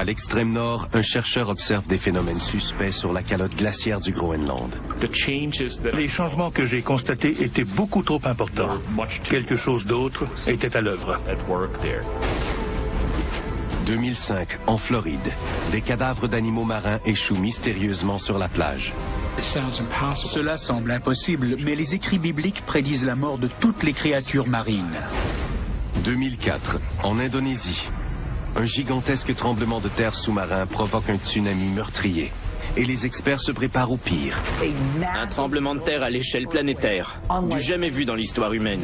À l'extrême nord, un chercheur observe des phénomènes suspects sur la calotte glaciaire du Groenland. Les changements que j'ai constatés étaient beaucoup trop importants. Quelque chose d'autre était à l'œuvre. 2005, en Floride, des cadavres d'animaux marins échouent mystérieusement sur la plage. Cela semble impossible, mais les écrits bibliques prédisent la mort de toutes les créatures marines. 2004, en Indonésie, un gigantesque tremblement de terre sous-marin provoque un tsunami meurtrier. Et les experts se préparent au pire. Un tremblement de terre à l'échelle planétaire, du jamais vu dans l'histoire humaine.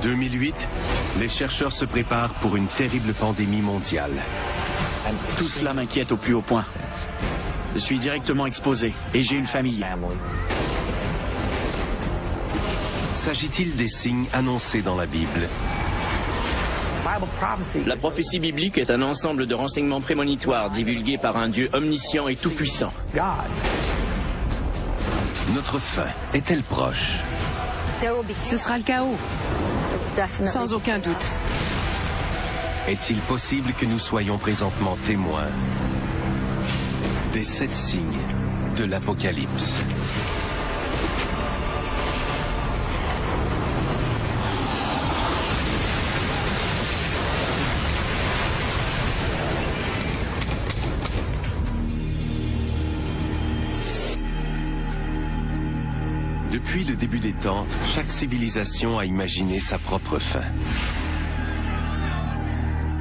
2008, les chercheurs se préparent pour une terrible pandémie mondiale. Tout cela m'inquiète au plus haut point. Je suis directement exposé et j'ai une famille. S'agit-il des signes annoncés dans la Bible? La prophétie biblique est un ensemble de renseignements prémonitoires divulgués par un Dieu omniscient et tout-puissant. Notre fin est-elle proche? Ce sera le chaos, sans aucun doute. Est-il possible que nous soyons présentement témoins des 7 signes de l'Apocalypse? Depuis le début des temps, chaque civilisation a imaginé sa propre fin.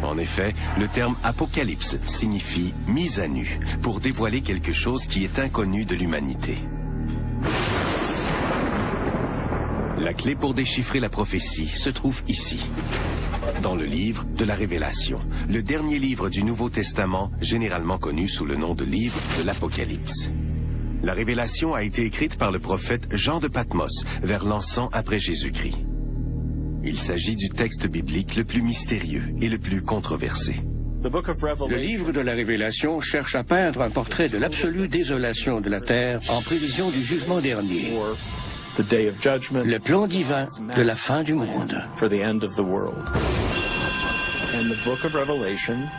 En effet, le terme apocalypse signifie mise à nu, pour dévoiler quelque chose qui est inconnu de l'humanité. La clé pour déchiffrer la prophétie se trouve ici, dans le livre de la Révélation, le dernier livre du Nouveau Testament, généralement connu sous le nom de livre de l'Apocalypse. La Révélation a été écrite par le prophète Jean de Patmos vers l'an 100 après Jésus-Christ. Il s'agit du texte biblique le plus mystérieux et le plus controversé. Le livre de la Révélation cherche à peindre un portrait de l'absolue désolation de la terre en prévision du jugement dernier. Le plan divin de la fin du monde.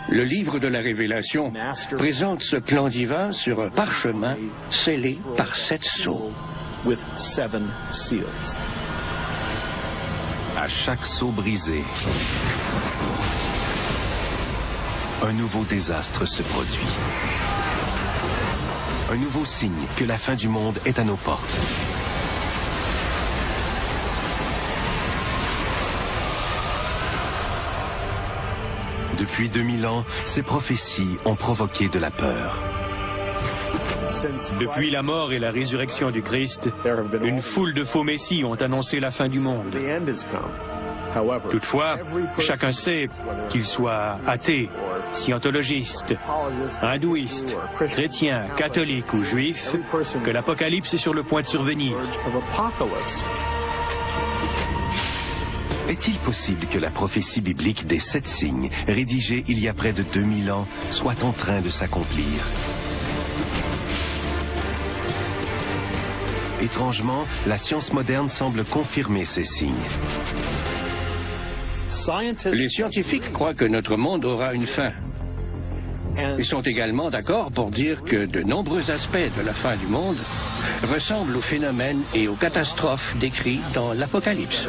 Le livre de la Révélation présente ce plan divin sur un parchemin scellé par 7 sceaux. À chaque sceau brisé, un nouveau désastre se produit. Un nouveau signe que la fin du monde est à nos portes. Depuis 2000 ans, ces prophéties ont provoqué de la peur. Depuis la mort et la résurrection du Christ, une foule de faux messies ont annoncé la fin du monde. Toutefois, chacun sait, qu'il soit athée, scientologiste, hindouiste, chrétien, catholique ou juif, que l'Apocalypse est sur le point de survenir. Est-il possible que la prophétie biblique des 7 signes, rédigée il y a près de 2000 ans, soit en train de s'accomplir? Étrangement, la science moderne semble confirmer ces signes. Les scientifiques croient que notre monde aura une fin. Ils sont également d'accord pour dire que de nombreux aspects de la fin du monde ressemblent aux phénomènes et aux catastrophes décrits dans l'Apocalypse.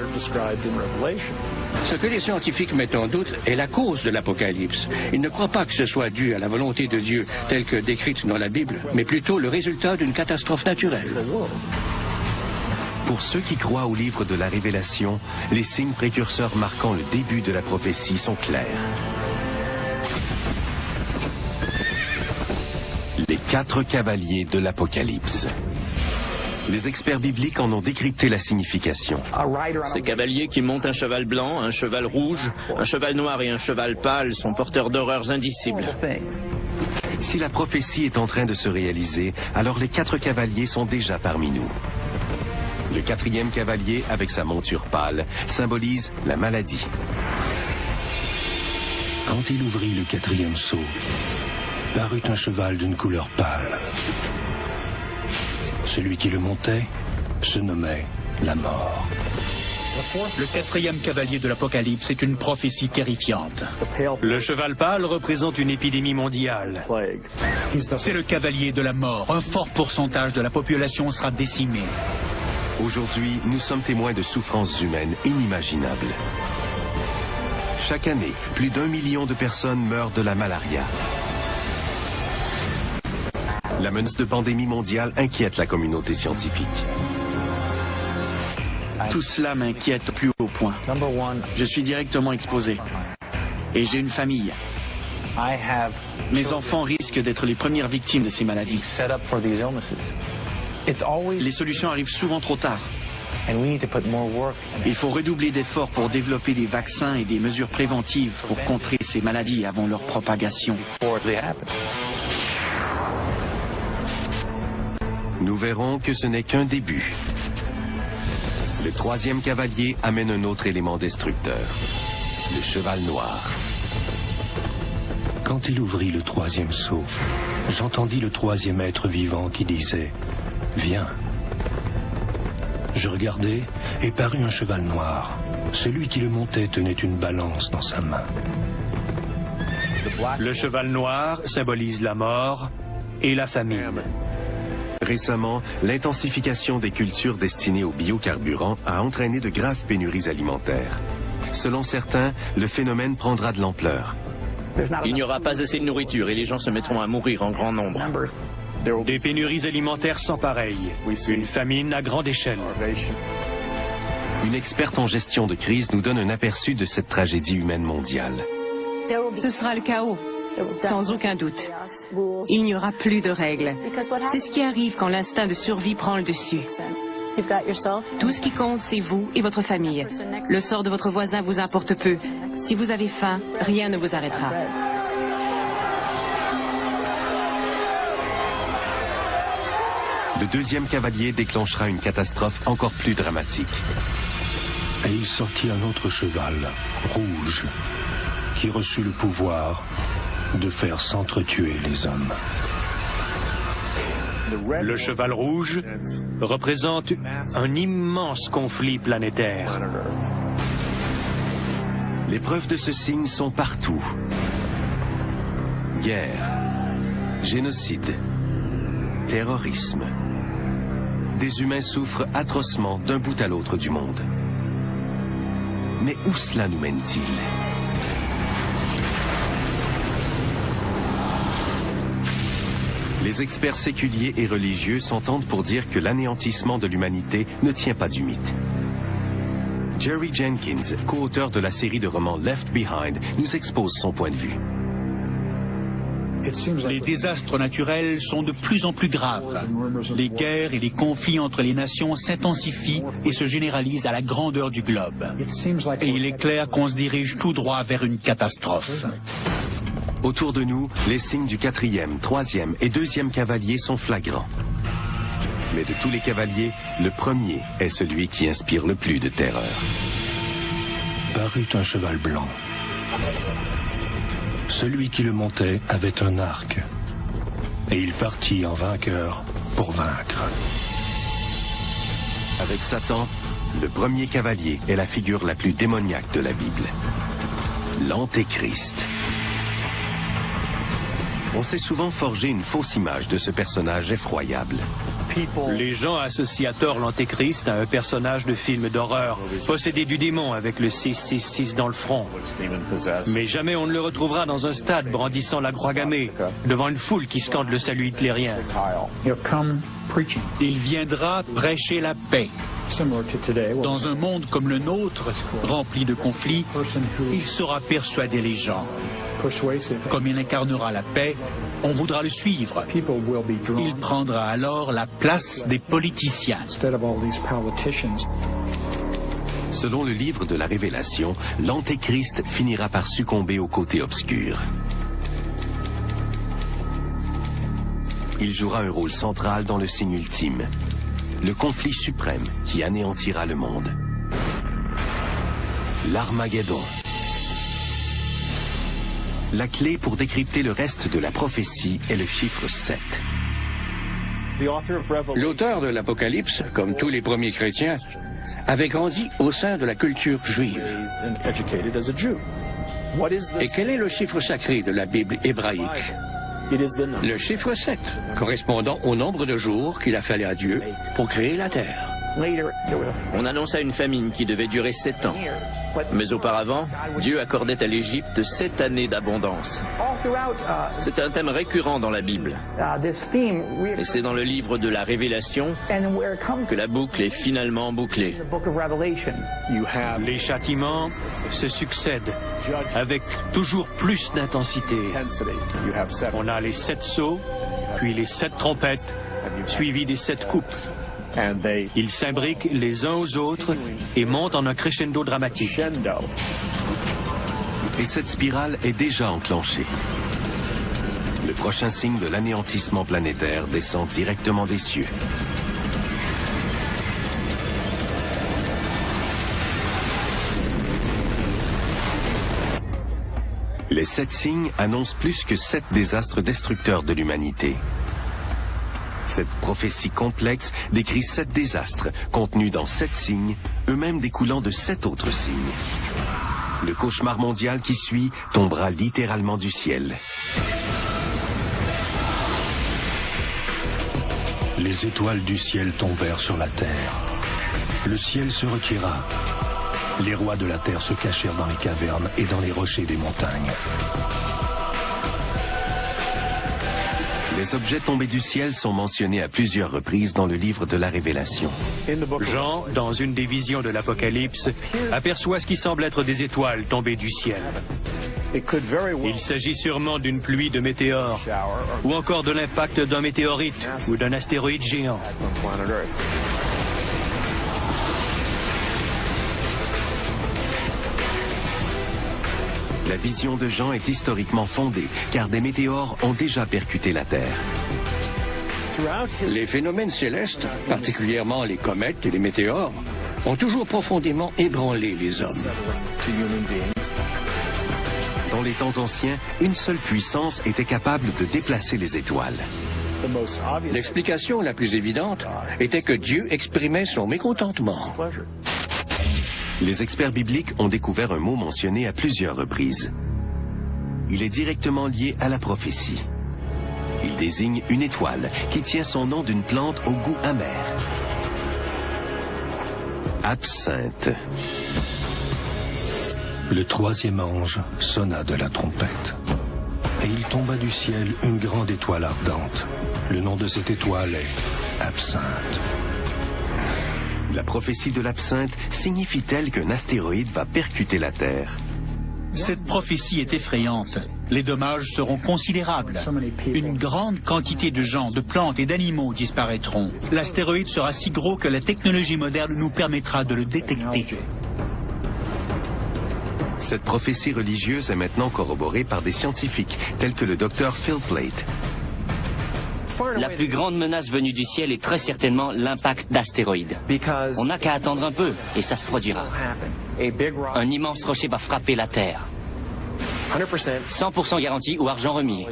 Ce que les scientifiques mettent en doute est la cause de l'Apocalypse. Ils ne croient pas que ce soit dû à la volonté de Dieu telle que décrite dans la Bible, mais plutôt le résultat d'une catastrophe naturelle. Pour ceux qui croient au livre de la Révélation, les signes précurseurs marquant le début de la prophétie sont clairs. Les 4 cavaliers de l'Apocalypse. Les experts bibliques en ont décrypté la signification. Ces cavaliers qui montent un cheval blanc, un cheval rouge, un cheval noir et un cheval pâle sont porteurs d'horreurs indicibles. Si la prophétie est en train de se réaliser, alors les 4 cavaliers sont déjà parmi nous. Le 4e cavalier, avec sa monture pâle, symbolise la maladie. Quand il ouvrit le 4e sceau, parut un cheval d'une couleur pâle. Celui qui le montait se nommait la mort. Le 4e cavalier de l'Apocalypse est une prophétie terrifiante. Le cheval pâle représente une épidémie mondiale. C'est le cavalier de la mort. Un fort pourcentage de la population sera décimé. Aujourd'hui, nous sommes témoins de souffrances humaines inimaginables. Chaque année, plus d'1 million de personnes meurent de la malaria. La menace de pandémie mondiale inquiète la communauté scientifique. Tout cela m'inquiète au plus haut point. Je suis directement exposé. Et j'ai une famille. Mes enfants risquent d'être les premières victimes de ces maladies. Les solutions arrivent souvent trop tard. Il faut redoubler d'efforts pour développer des vaccins et des mesures préventives pour contrer ces maladies avant leur propagation. Nous verrons que ce n'est qu'un début. Le 3e cavalier amène un autre élément destructeur, le cheval noir. Quand il ouvrit le 3e sceau, j'entendis le 3e être vivant qui disait « Viens ». Je regardai et parut un cheval noir. Celui qui le montait tenait une balance dans sa main. Le cheval noir symbolise la mort et la famine. Récemment, l'intensification des cultures destinées aux biocarburants a entraîné de graves pénuries alimentaires. Selon certains, le phénomène prendra de l'ampleur. Il n'y aura pas assez de nourriture et les gens se mettront à mourir en grand nombre. Des pénuries alimentaires sans pareil. Une famine à grande échelle. Une experte en gestion de crise nous donne un aperçu de cette tragédie humaine mondiale. Ce sera le chaos, sans aucun doute. Il n'y aura plus de règles. C'est ce qui arrive quand l'instinct de survie prend le dessus. Tout ce qui compte, c'est vous et votre famille. Le sort de votre voisin vous importe peu. Si vous avez faim, rien ne vous arrêtera. Le 2e cavalier déclenchera une catastrophe encore plus dramatique. Et il sortit un autre cheval, rouge, qui reçut le pouvoir de faire s'entretuer les hommes. Le cheval rouge représente un immense conflit planétaire. Les preuves de ce signe sont partout. Guerre, génocide, terrorisme. Des humains souffrent atrocement d'un bout à l'autre du monde. Mais où cela nous mène-t-il ? Les experts séculiers et religieux s'entendent pour dire que l'anéantissement de l'humanité ne tient pas du mythe. Jerry Jenkins, co-auteur de la série de romans Left Behind, nous expose son point de vue. Les désastres naturels sont de plus en plus graves. Les guerres et les conflits entre les nations s'intensifient et se généralisent à la grandeur du globe. Et il est clair qu'on se dirige tout droit vers une catastrophe. Autour de nous, les signes du 4e, 3e et 2e cavalier sont flagrants. Mais de tous les cavaliers, le premier est celui qui inspire le plus de terreur. Parut un cheval blanc. Celui qui le montait avait un arc. Et il partit en vainqueur pour vaincre. Avec Satan, le premier cavalier est la figure la plus démoniaque de la Bible. L'Antéchrist. On s'est souvent forgé une fausse image de ce personnage effroyable. Les gens associent à tort l'Antéchrist à un personnage de film d'horreur, possédé du démon avec le 666 dans le front. Mais jamais on ne le retrouvera dans un stade brandissant la croix gammée, devant une foule qui scande le salut hitlérien. Il viendra prêcher la paix. Dans un monde comme le nôtre, rempli de conflits, il saura persuader les gens. Comme il incarnera la paix, on voudra le suivre. Il prendra alors la place des politiciens. Selon le livre de la Révélation, l'Antéchrist finira par succomber au côté obscur. Il jouera un rôle central dans le signe ultime, le conflit suprême qui anéantira le monde. L'Armageddon. La clé pour décrypter le reste de la prophétie est le chiffre 7. L'auteur de l'Apocalypse, comme tous les premiers chrétiens, avait grandi au sein de la culture juive. Et quel est le chiffre sacré de la Bible hébraïque? Le chiffre 7, correspondant au nombre de jours qu'il a fallu à Dieu pour créer la terre. On annonça une famine qui devait durer 7 ans. Mais auparavant, Dieu accordait à l'Égypte 7 années d'abondance. C'est un thème récurrent dans la Bible. Et c'est dans le livre de la Révélation que la boucle est finalement bouclée. Les châtiments se succèdent avec toujours plus d'intensité. On a les 7 sceaux, puis les 7 trompettes, suivis des 7 coupes. Ils s'imbriquent les uns aux autres et montent en un crescendo dramatique. Et cette spirale est déjà enclenchée. Le prochain signe de l'anéantissement planétaire descend directement des cieux. Les 7 signes annoncent plus que 7 désastres destructeurs de l'humanité. Cette prophétie complexe décrit 7 désastres contenus dans 7 signes, eux-mêmes découlant de 7 autres signes. Le cauchemar mondial qui suit tombera littéralement du ciel. Les étoiles du ciel tombèrent sur la terre. Le ciel se retira. Les rois de la terre se cachèrent dans les cavernes et dans les rochers des montagnes. Les objets tombés du ciel sont mentionnés à plusieurs reprises dans le livre de la Révélation. Jean, dans une des visions de l'Apocalypse, aperçoit ce qui semble être des étoiles tombées du ciel. Il s'agit sûrement d'une pluie de météores, ou encore de l'impact d'un météorite ou d'un astéroïde géant. La vision de Jean est historiquement fondée, car des météores ont déjà percuté la Terre. Les phénomènes célestes, particulièrement les comètes et les météores, ont toujours profondément ébranlé les hommes. Dans les temps anciens, une seule puissance était capable de déplacer les étoiles. L'explication la plus évidente était que Dieu exprimait son mécontentement. Les experts bibliques ont découvert un mot mentionné à plusieurs reprises. Il est directement lié à la prophétie. Il désigne une étoile qui tient son nom d'une plante au goût amer. Absinthe. Le 3e ange sonna de la trompette. Et il tomba du ciel une grande étoile ardente. Le nom de cette étoile est Absinthe. La prophétie de l'absinthe signifie-t-elle qu'un astéroïde va percuter la Terre? Cette prophétie est effrayante. Les dommages seront considérables. Une grande quantité de gens, de plantes et d'animaux disparaîtront. L'astéroïde sera si gros que la technologie moderne nous permettra de le détecter. Cette prophétie religieuse est maintenant corroborée par des scientifiques, tels que le docteur Phil Plait. La plus grande menace venue du ciel est très certainement l'impact d'astéroïdes. On n'a qu'à attendre un peu et ça se produira. Un immense rocher va frapper la Terre. 100% garantie ou argent remis.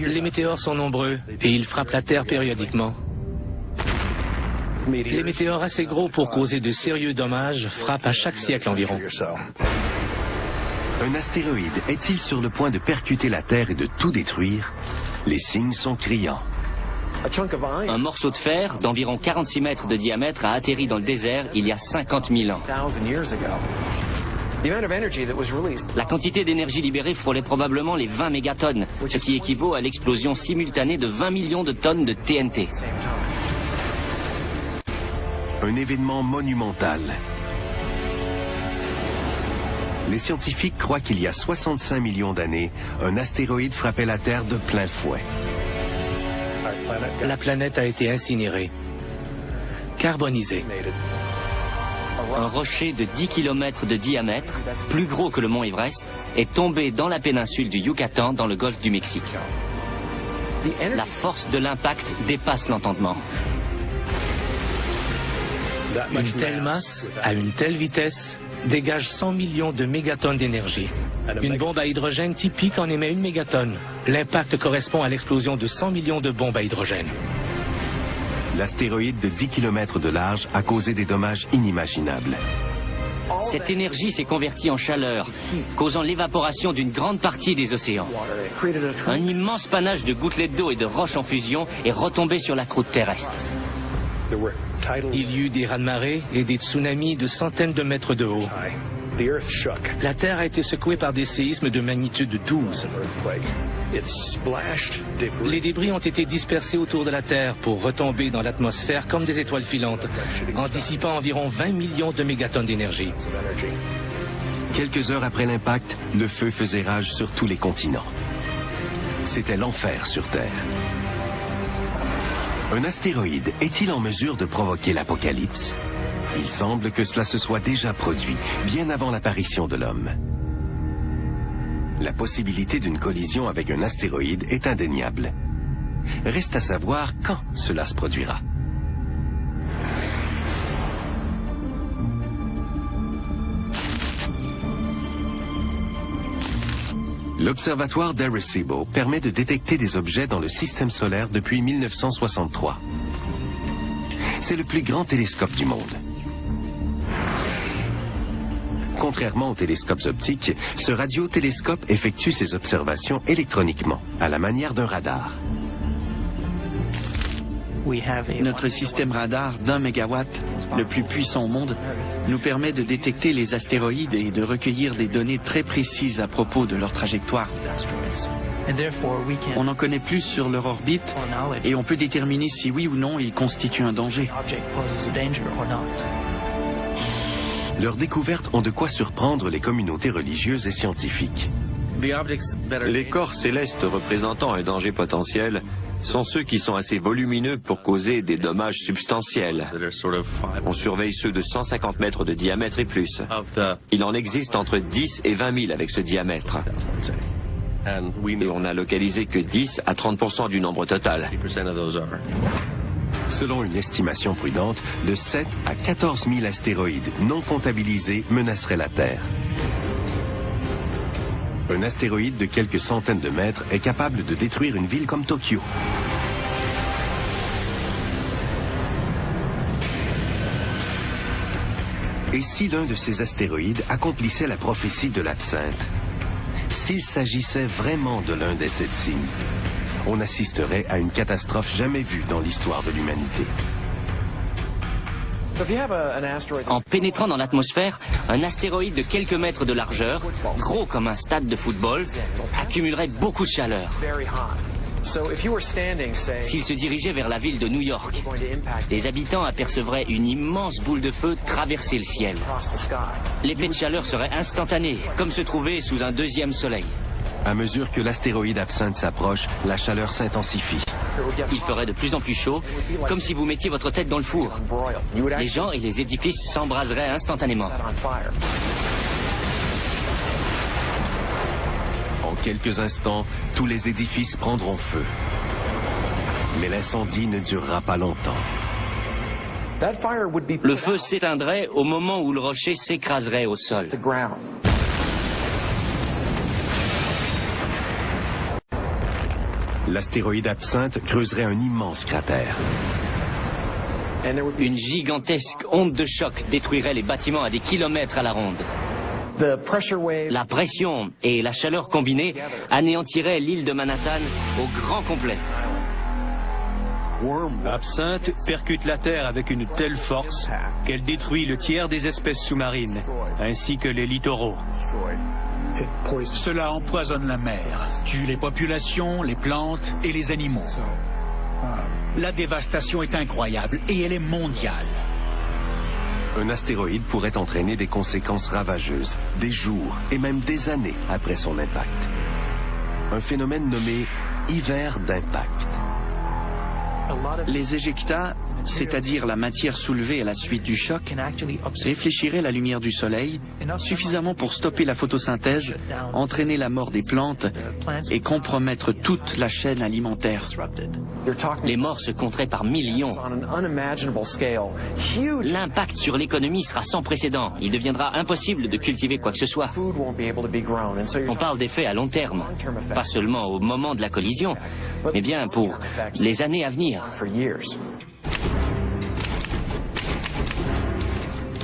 Les météores sont nombreux et ils frappent la Terre périodiquement. Les météores assez gros pour causer de sérieux dommages frappent à chaque siècle environ. Un astéroïde est-il sur le point de percuter la Terre et de tout détruire? Les signes sont criants. Un morceau de fer d'environ 46 mètres de diamètre a atterri dans le désert il y a 50 000 ans. La quantité d'énergie libérée frôlait probablement les 20 mégatonnes, ce qui équivaut à l'explosion simultanée de 20 millions de tonnes de TNT. Un événement monumental. Les scientifiques croient qu'il y a 65 millions d'années, un astéroïde frappait la Terre de plein fouet. La planète a été incinérée, carbonisée. Un rocher de 10 km de diamètre, plus gros que le mont Everest, est tombé dans la péninsule du Yucatan dans le golfe du Mexique. La force de l'impact dépasse l'entendement. Une telle masse, à une telle vitesse, dégage 100 millions de mégatonnes d'énergie. Une bombe à hydrogène typique en émet 1 mégatonne. L'impact correspond à l'explosion de 100 millions de bombes à hydrogène. L'astéroïde de 10 km de large a causé des dommages inimaginables. Cette énergie s'est convertie en chaleur, causant l'évaporation d'une grande partie des océans. Un immense panache de gouttelettes d'eau et de roches en fusion est retombé sur la croûte terrestre. Il y eut des raz-de-marée et des tsunamis de centaines de mètres de haut. La Terre a été secouée par des séismes de magnitude 12. Les débris ont été dispersés autour de la Terre pour retomber dans l'atmosphère comme des étoiles filantes, en dissipant environ 20 millions de mégatonnes d'énergie. Quelques heures après l'impact, le feu faisait rage sur tous les continents. C'était l'enfer sur Terre. Un astéroïde est-il en mesure de provoquer l'apocalypse? Il semble que cela se soit déjà produit, bien avant l'apparition de l'homme. La possibilité d'une collision avec un astéroïde est indéniable. Reste à savoir quand cela se produira. L'observatoire d'Arecibo permet de détecter des objets dans le système solaire depuis 1963. C'est le plus grand télescope du monde. Contrairement aux télescopes optiques, ce radiotélescope effectue ses observations électroniquement, à la manière d'un radar. Notre système radar d'1 mégawatt, le plus puissant au monde, nous permet de détecter les astéroïdes et de recueillir des données très précises à propos de leur trajectoire. On en connaît plus sur leur orbite et on peut déterminer si oui ou non ils constituent un danger. Leurs découvertes ont de quoi surprendre les communautés religieuses et scientifiques. Les corps célestes représentant un danger potentiel sont ceux qui sont assez volumineux pour causer des dommages substantiels. On surveille ceux de 150 mètres de diamètre et plus. Il en existe entre 10 et 20 000 avec ce diamètre. Et on n'a localisé que 10 à 30% du nombre total. Selon une estimation prudente, de 7 à 14 000 astéroïdes non comptabilisés menaceraient la Terre. Un astéroïde de quelques centaines de mètres est capable de détruire une ville comme Tokyo. Et si l'un de ces astéroïdes accomplissait la prophétie de l'absinthe? S'il s'agissait vraiment de l'un des 7 signes, on assisterait à une catastrophe jamais vue dans l'histoire de l'humanité. En pénétrant dans l'atmosphère, un astéroïde de quelques mètres de largeur, gros comme un stade de football, accumulerait beaucoup de chaleur. S'il se dirigeait vers la ville de New York, les habitants apercevraient une immense boule de feu traverser le ciel. L'effet de chaleur serait instantané, comme se trouver sous un deuxième soleil. À mesure que l'astéroïde absinthe s'approche, la chaleur s'intensifie. Il ferait de plus en plus chaud, comme si vous mettiez votre tête dans le four. Les gens et les édifices s'embraseraient instantanément. En quelques instants, tous les édifices prendront feu. Mais l'incendie ne durera pas longtemps. Le feu s'éteindrait au moment où le rocher s'écraserait au sol. L'astéroïde absinthe creuserait un immense cratère. Une gigantesque onde de choc détruirait les bâtiments à des kilomètres à la ronde. La pression et la chaleur combinées anéantiraient l'île de Manhattan au grand complet. L'absinthe percute la Terre avec une telle force qu'elle détruit le tiers des espèces sous-marines, ainsi que les littoraux. Cela empoisonne la mer, tue les populations, les plantes et les animaux. La dévastation est incroyable et elle est mondiale. Un astéroïde pourrait entraîner des conséquences ravageuses, des jours et même des années après son impact. Un phénomène nommé hiver d'impact. Les éjectats c'est-à-dire la matière soulevée à la suite du choc, réfléchirait la lumière du soleil suffisamment pour stopper la photosynthèse, entraîner la mort des plantes et compromettre toute la chaîne alimentaire. Les morts se compteraient par millions. L'impact sur l'économie sera sans précédent. Il deviendra impossible de cultiver quoi que ce soit. On parle d'effets à long terme, pas seulement au moment de la collision, mais bien pour les années à venir.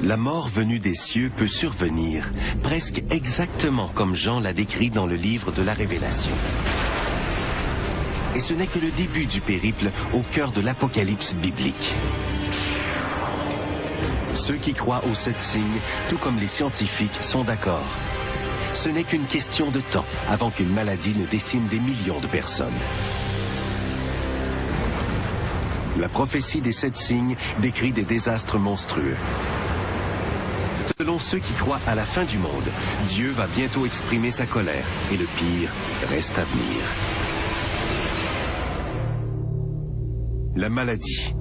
La mort venue des cieux peut survenir, presque exactement comme Jean l'a décrit dans le livre de la Révélation. Et ce n'est que le début du périple au cœur de l'Apocalypse biblique. Ceux qui croient aux 7 signes, tout comme les scientifiques, sont d'accord. Ce n'est qu'une question de temps avant qu'une maladie ne décime des millions de personnes. La prophétie des 7 signes décrit des désastres monstrueux. Selon ceux qui croient à la fin du monde, Dieu va bientôt exprimer sa colère et le pire reste à venir. La maladie.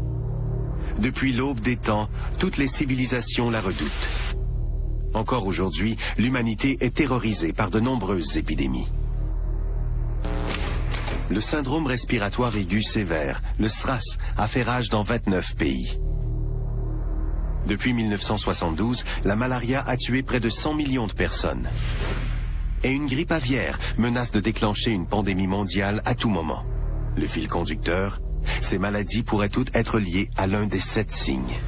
Depuis l'aube des temps, toutes les civilisations la redoutent. Encore aujourd'hui, l'humanité est terrorisée par de nombreuses épidémies. Le syndrome respiratoire aigu sévère, le SRAS, a fait rage dans 29 pays. Depuis 1972, la malaria a tué près de 100 millions de personnes. Et une grippe aviaire menace de déclencher une pandémie mondiale à tout moment. Le fil conducteur, ces maladies pourraient toutes être liées à l'un des 7 signes.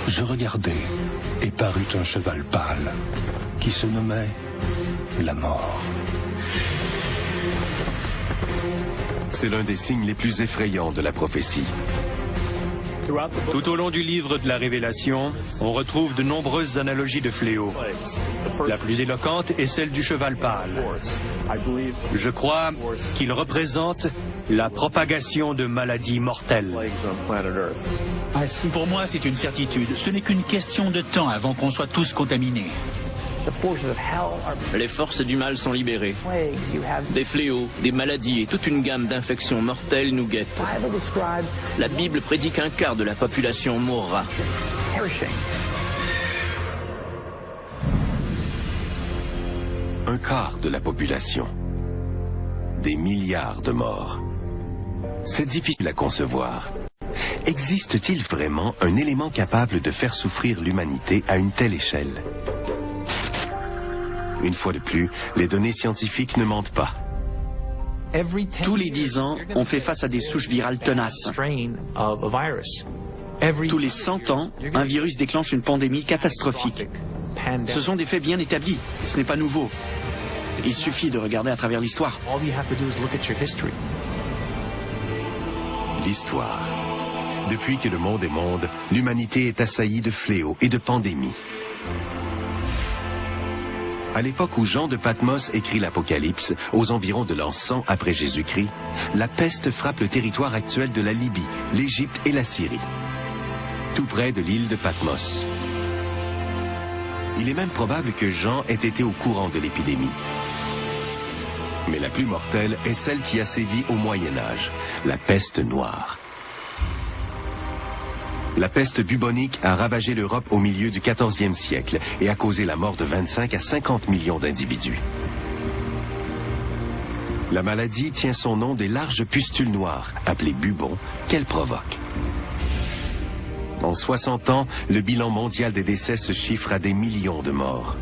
Je regardais et parut un cheval pâle qui se nommait la mort. C'est l'un des signes les plus effrayants de la prophétie. Tout au long du livre de la Révélation, on retrouve de nombreuses analogies de fléaux. La plus éloquente est celle du cheval pâle. Je crois qu'il représente la propagation de maladies mortelles. Pour moi, c'est une certitude. Ce n'est qu'une question de temps avant qu'on soit tous contaminés. Les forces du mal sont libérées. Des fléaux, des maladies et toute une gamme d'infections mortelles nous guettent. La Bible prédit qu'un quart de la population mourra. Un quart de la population. Des milliards de morts. C'est difficile à concevoir. Existe-t-il vraiment un élément capable de faire souffrir l'humanité à une telle échelle? Une fois de plus, les données scientifiques ne mentent pas. Tous les 10 ans, on fait face à des souches virales tenaces. Tous les 100 ans, un virus déclenche une pandémie catastrophique. Ce sont des faits bien établis. Ce n'est pas nouveau. Il suffit de regarder à travers l'histoire. L'histoire. Depuis que le monde est monde, l'humanité est assaillie de fléaux et de pandémies. À l'époque où Jean de Patmos écrit l'Apocalypse, aux environs de l'an 100 après Jésus-Christ, la peste frappe le territoire actuel de la Libye, l'Égypte et la Syrie, tout près de l'île de Patmos. Il est même probable que Jean ait été au courant de l'épidémie. Mais la plus mortelle est celle qui a sévi au Moyen Âge, la peste noire. La peste bubonique a ravagé l'Europe au milieu du XIVe siècle et a causé la mort de 25 à 50 millions d'individus. La maladie tient son nom des larges pustules noires, appelées bubons, qu'elle provoque. En 60 ans, le bilan mondial des décès se chiffre à des millions de morts.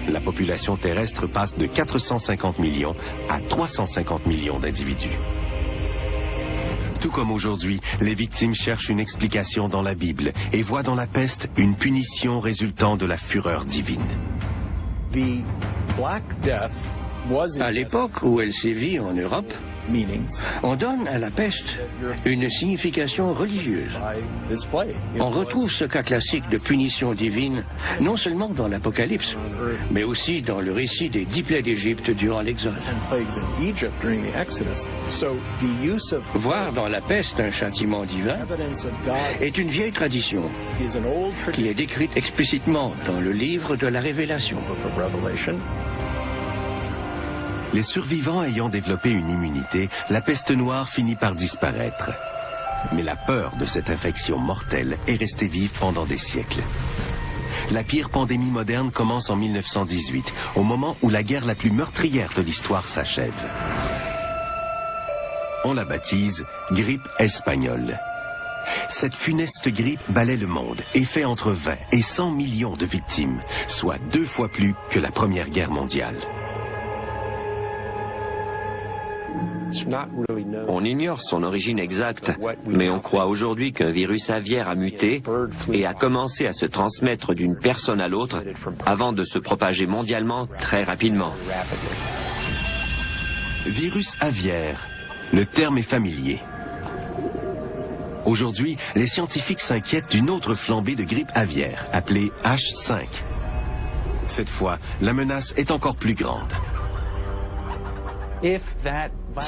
La population terrestre passe de 450 millions à 350 millions d'individus. Tout comme aujourd'hui, les victimes cherchent une explication dans la Bible et voient dans la peste une punition résultant de la fureur divine. À l'époque où elle sévit en Europe, on donne à la peste une signification religieuse. On retrouve ce cas classique de punition divine non seulement dans l'Apocalypse, mais aussi dans le récit des 10 plaies d'Égypte durant l'Exode. Voir dans la peste un châtiment divin est une vieille tradition qui est décrite explicitement dans le livre de la Révélation. Les survivants ayant développé une immunité, la peste noire finit par disparaître. Mais la peur de cette infection mortelle est restée vive pendant des siècles. La pire pandémie moderne commence en 1918, au moment où la guerre la plus meurtrière de l'histoire s'achève. On la baptise grippe espagnole. Cette funeste grippe balaie le monde et fait entre 20 et 100 millions de victimes, soit 2 fois plus que la Première Guerre mondiale. On ignore son origine exacte, mais on croit aujourd'hui qu'un virus aviaire a muté et a commencé à se transmettre d'une personne à l'autre avant de se propager mondialement très rapidement. Virus aviaire, le terme est familier. Aujourd'hui, les scientifiques s'inquiètent d'une autre flambée de grippe aviaire, appelée H5. Cette fois, la menace est encore plus grande.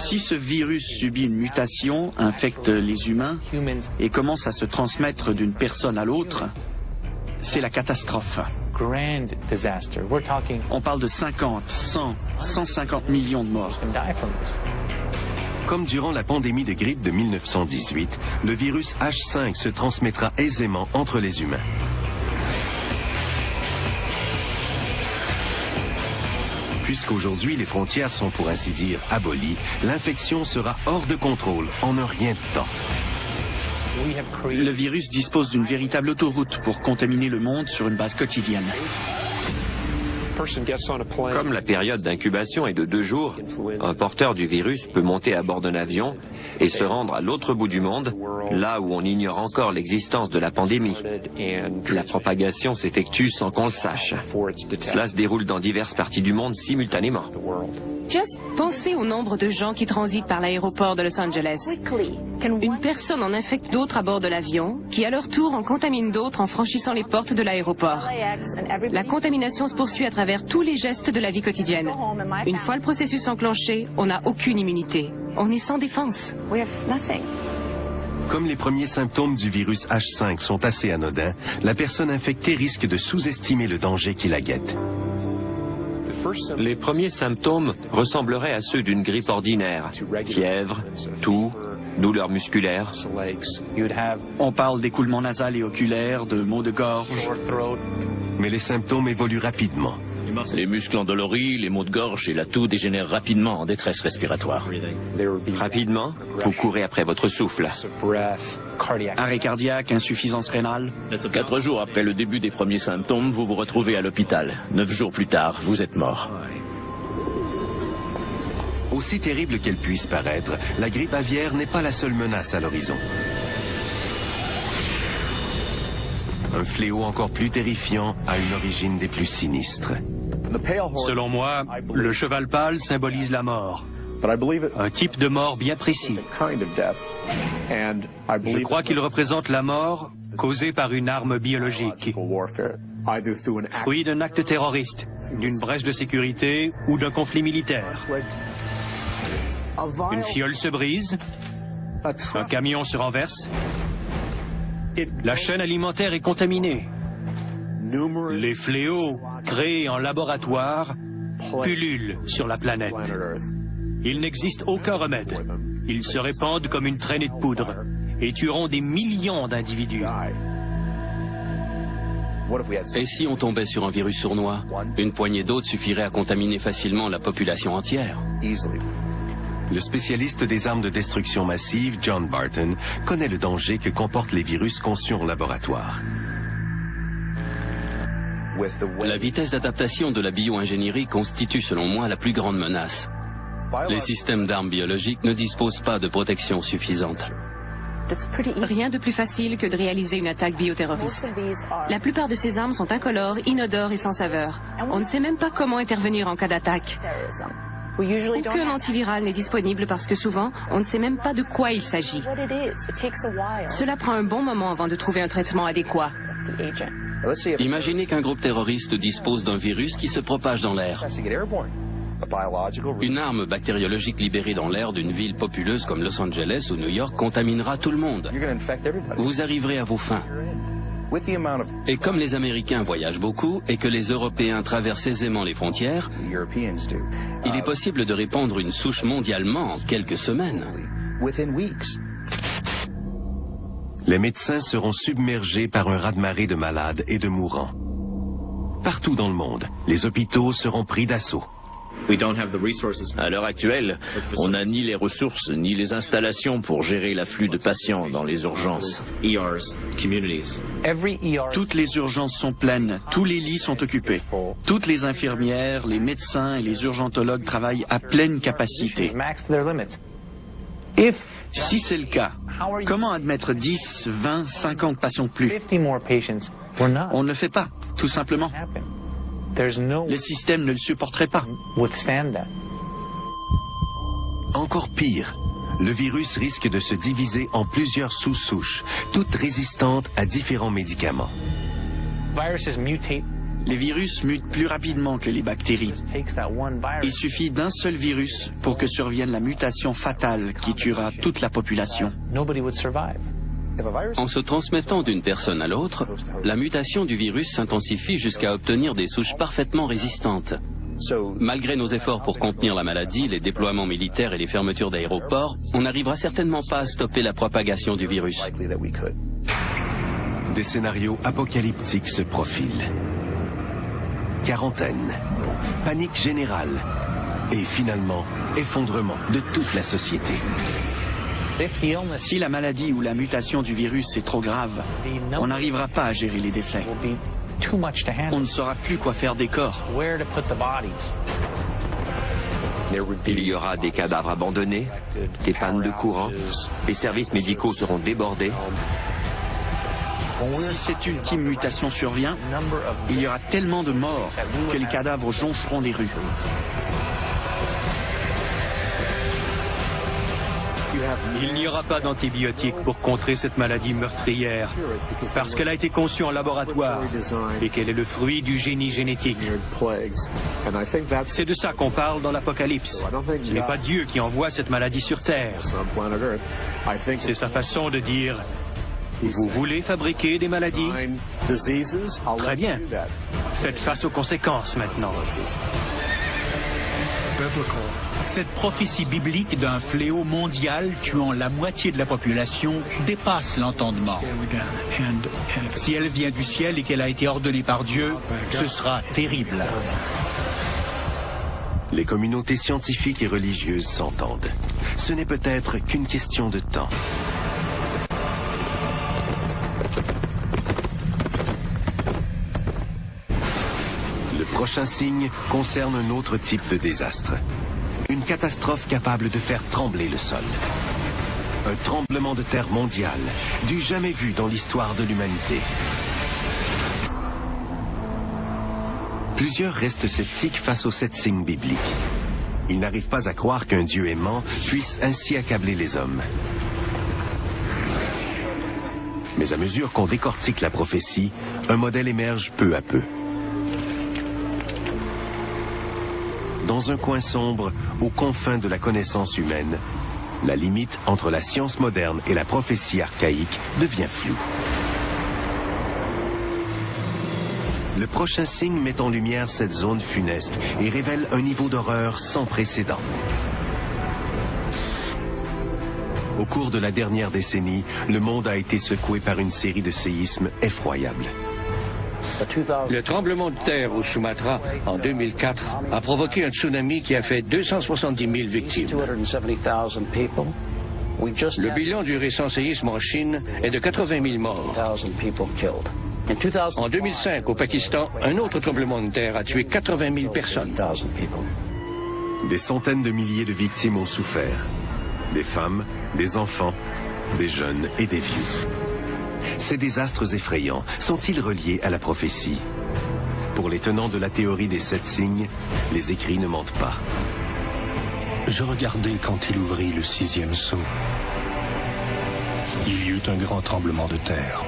Si ce virus subit une mutation, infecte les humains et commence à se transmettre d'une personne à l'autre, c'est la catastrophe. On parle de 50, 100, 150 millions de morts. Comme durant la pandémie de grippe de 1918, le virus H5 se transmettra aisément entre les humains. Puisqu'aujourd'hui les frontières sont pour ainsi dire abolies, l'infection sera hors de contrôle en un rien de temps. Le virus dispose d'une véritable autoroute pour contaminer le monde sur une base quotidienne. Comme la période d'incubation est de 2 jours, un porteur du virus peut monter à bord d'un avion et se rendre à l'autre bout du monde, là où on ignore encore l'existence de la pandémie. La propagation s'effectue sans qu'on le sache. Cela se déroule dans diverses parties du monde simultanément. Just pensez au nombre de gens qui transitent par l'aéroport de Los Angeles. Une personne en infecte d'autres à bord de l'avion, qui à leur tour en contamine d'autres en franchissant les portes de l'aéroport. La contamination se poursuit à travers tous les gestes de la vie quotidienne. Une fois le processus enclenché, on n'a aucune immunité. On est sans défense. Comme les premiers symptômes du virus H5 sont assez anodins, la personne infectée risque de sous-estimer le danger qui la guette. Les premiers symptômes ressembleraient à ceux d'une grippe ordinaire. Fièvre, toux, douleurs musculaires. On parle d'écoulement nasal et oculaire, de maux de gorge. Mais les symptômes évoluent rapidement. Les muscles endoloris, les maux de gorge et la toux dégénèrent rapidement en détresse respiratoire. Rapidement, vous courez après votre souffle. Arrêt cardiaque, insuffisance rénale. 4 jours après le début des premiers symptômes, vous vous retrouvez à l'hôpital. 9 jours plus tard, vous êtes mort. Aussi terrible qu'elle puisse paraître, la grippe aviaire n'est pas la seule menace à l'horizon. Un fléau encore plus terrifiant a une origine des plus sinistres. Selon moi, le cheval pâle symbolise la mort. Un type de mort bien précis. Je crois qu'il représente la mort causée par une arme biologique. Fruit d'un acte terroriste, d'une brèche de sécurité ou d'un conflit militaire. Une fiole se brise, un camion se renverse, la chaîne alimentaire est contaminée. Les fléaux créés en laboratoire pullulent sur la planète. Il n'existe aucun remède. Ils se répandent comme une traînée de poudre et tueront des millions d'individus. Et si on tombait sur un virus sournois, une poignée d'autres suffirait à contaminer facilement la population entière. Le spécialiste des armes de destruction massive, John Barton, connaît le danger que comportent les virus conçus en laboratoire. La vitesse d'adaptation de la bio-ingénierie constitue selon moi la plus grande menace. Les systèmes d'armes biologiques ne disposent pas de protection suffisante. Rien de plus facile que de réaliser une attaque bioterroriste. La plupart de ces armes sont incolores, inodores et sans saveur. On ne sait même pas comment intervenir en cas d'attaque. Aucun antiviral n'est disponible parce que souvent, on ne sait même pas de quoi il s'agit. Cela prend un bon moment avant de trouver un traitement adéquat. Imaginez qu'un groupe terroriste dispose d'un virus qui se propage dans l'air. Une arme bactériologique libérée dans l'air d'une ville populeuse comme Los Angeles ou New York contaminera tout le monde. Vous arriverez à vos fins. Et comme les Américains voyagent beaucoup et que les Européens traversent aisément les frontières, il est possible de répandre une souche mondialement en quelques semaines. Les médecins seront submergés par un raz-de-marée de malades et de mourants. Partout dans le monde, les hôpitaux seront pris d'assaut. À l'heure actuelle, on n'a ni les ressources ni les installations pour gérer l'afflux de patients dans les urgences. Toutes les urgences sont pleines, tous les lits sont occupés. Toutes les infirmières, les médecins et les urgentologues travaillent à pleine capacité. Si c'est le cas, comment admettre 10, 20, 50 patients de plus? On ne le fait pas, tout simplement. Le système ne le supporterait pas. Encore pire, le virus risque de se diviser en plusieurs sous-souches, toutes résistantes à différents médicaments. Les virus mutent plus rapidement que les bactéries. Il suffit d'un seul virus pour que survienne la mutation fatale qui tuera toute la population. En se transmettant d'une personne à l'autre, la mutation du virus s'intensifie jusqu'à obtenir des souches parfaitement résistantes. Malgré nos efforts pour contenir la maladie, les déploiements militaires et les fermetures d'aéroports, on n'arrivera certainement pas à stopper la propagation du virus. Des scénarios apocalyptiques se profilent. Quarantaine, panique générale et finalement effondrement de toute la société. Si la maladie ou la mutation du virus est trop grave, on n'arrivera pas à gérer les décès. On ne saura plus quoi faire des corps. Il y aura des cadavres abandonnés, des pannes de courant, les services médicaux seront débordés. Si cette ultime mutation survient, il y aura tellement de morts que les cadavres joncheront les rues. Il n'y aura pas d'antibiotiques pour contrer cette maladie meurtrière, parce qu'elle a été conçue en laboratoire et qu'elle est le fruit du génie génétique. C'est de ça qu'on parle dans l'Apocalypse. Ce n'est pas Dieu qui envoie cette maladie sur Terre. C'est sa façon de dire: vous voulez fabriquer des maladies? Très bien. Faites face aux conséquences maintenant. Cette prophétie biblique d'un fléau mondial tuant la moitié de la population dépasse l'entendement. Si elle vient du ciel et qu'elle a été ordonnée par Dieu, ce sera terrible. Les communautés scientifiques et religieuses s'entendent. Ce n'est peut-être qu'une question de temps. Le prochain signe concerne un autre type de désastre. Une catastrophe capable de faire trembler le sol. Un tremblement de terre mondial, du jamais vu dans l'histoire de l'humanité. Plusieurs restent sceptiques face aux 7 signes bibliques. Ils n'arrivent pas à croire qu'un Dieu aimant puisse ainsi accabler les hommes. Mais à mesure qu'on décortique la prophétie, un modèle émerge peu à peu. Dans un coin sombre, aux confins de la connaissance humaine, la limite entre la science moderne et la prophétie archaïque devient floue. Le prochain signe met en lumière cette zone funeste et révèle un niveau d'horreur sans précédent. Au cours de la dernière décennie, le monde a été secoué par une série de séismes effroyables. Le tremblement de terre au Sumatra en 2004 a provoqué un tsunami qui a fait 270 000 victimes. Le bilan du récent séisme en Chine est de 80 000 morts. En 2005, au Pakistan, un autre tremblement de terre a tué 80 000 personnes. Des centaines de milliers de victimes ont souffert. Des femmes, des enfants, des jeunes et des vieux. Ces désastres effrayants sont-ils reliés à la prophétie? Pour les tenants de la théorie des 7 signes, les écrits ne mentent pas. Je regardais quand il ouvrit le 6e sceau. Il y eut un grand tremblement de terre.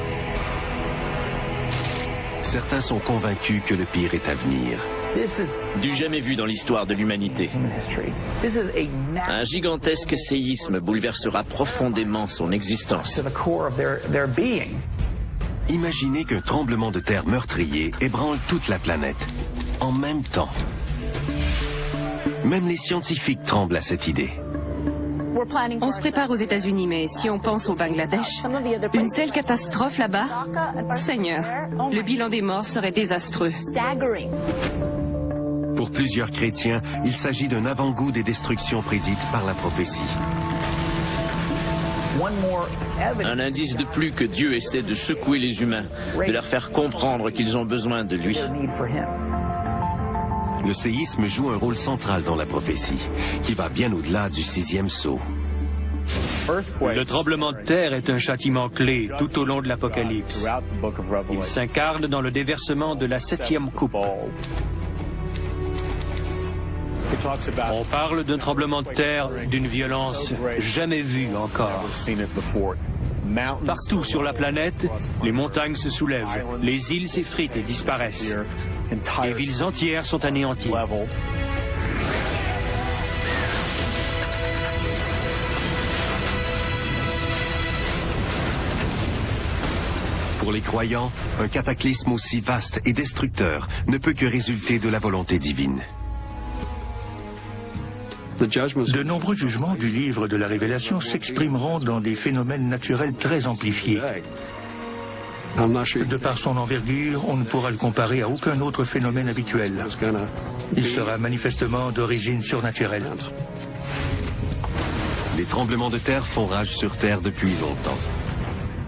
Certains sont convaincus que le pire est à venir. Du jamais vu dans l'histoire de l'humanité. Un gigantesque séisme bouleversera profondément son existence. Imaginez qu'un tremblement de terre meurtrier ébranle toute la planète, en même temps. Même les scientifiques tremblent à cette idée. On se prépare aux États-Unis, mais si on pense au Bangladesh, une telle catastrophe là-bas, Seigneur, le bilan des morts serait désastreux. Pour plusieurs chrétiens, il s'agit d'un avant-goût des destructions prédites par la prophétie. Un indice de plus que Dieu essaie de secouer les humains, de leur faire comprendre qu'ils ont besoin de lui. Le séisme joue un rôle central dans la prophétie, qui va bien au-delà du 6e sceau. Le tremblement de terre est un châtiment clé tout au long de l'Apocalypse. Il s'incarne dans le déversement de la 7e coupe. On parle d'un tremblement de terre d'une violence jamais vue encore. Partout sur la planète, les montagnes se soulèvent, les îles s'effritent et disparaissent. Les villes entières sont anéanties. Pour les croyants, un cataclysme aussi vaste et destructeur ne peut que résulter de la volonté divine. De nombreux jugements du livre de la Révélation s'exprimeront dans des phénomènes naturels très amplifiés. De par son envergure, on ne pourra le comparer à aucun autre phénomène habituel. Il sera manifestement d'origine surnaturelle. Les tremblements de terre font rage sur Terre depuis longtemps.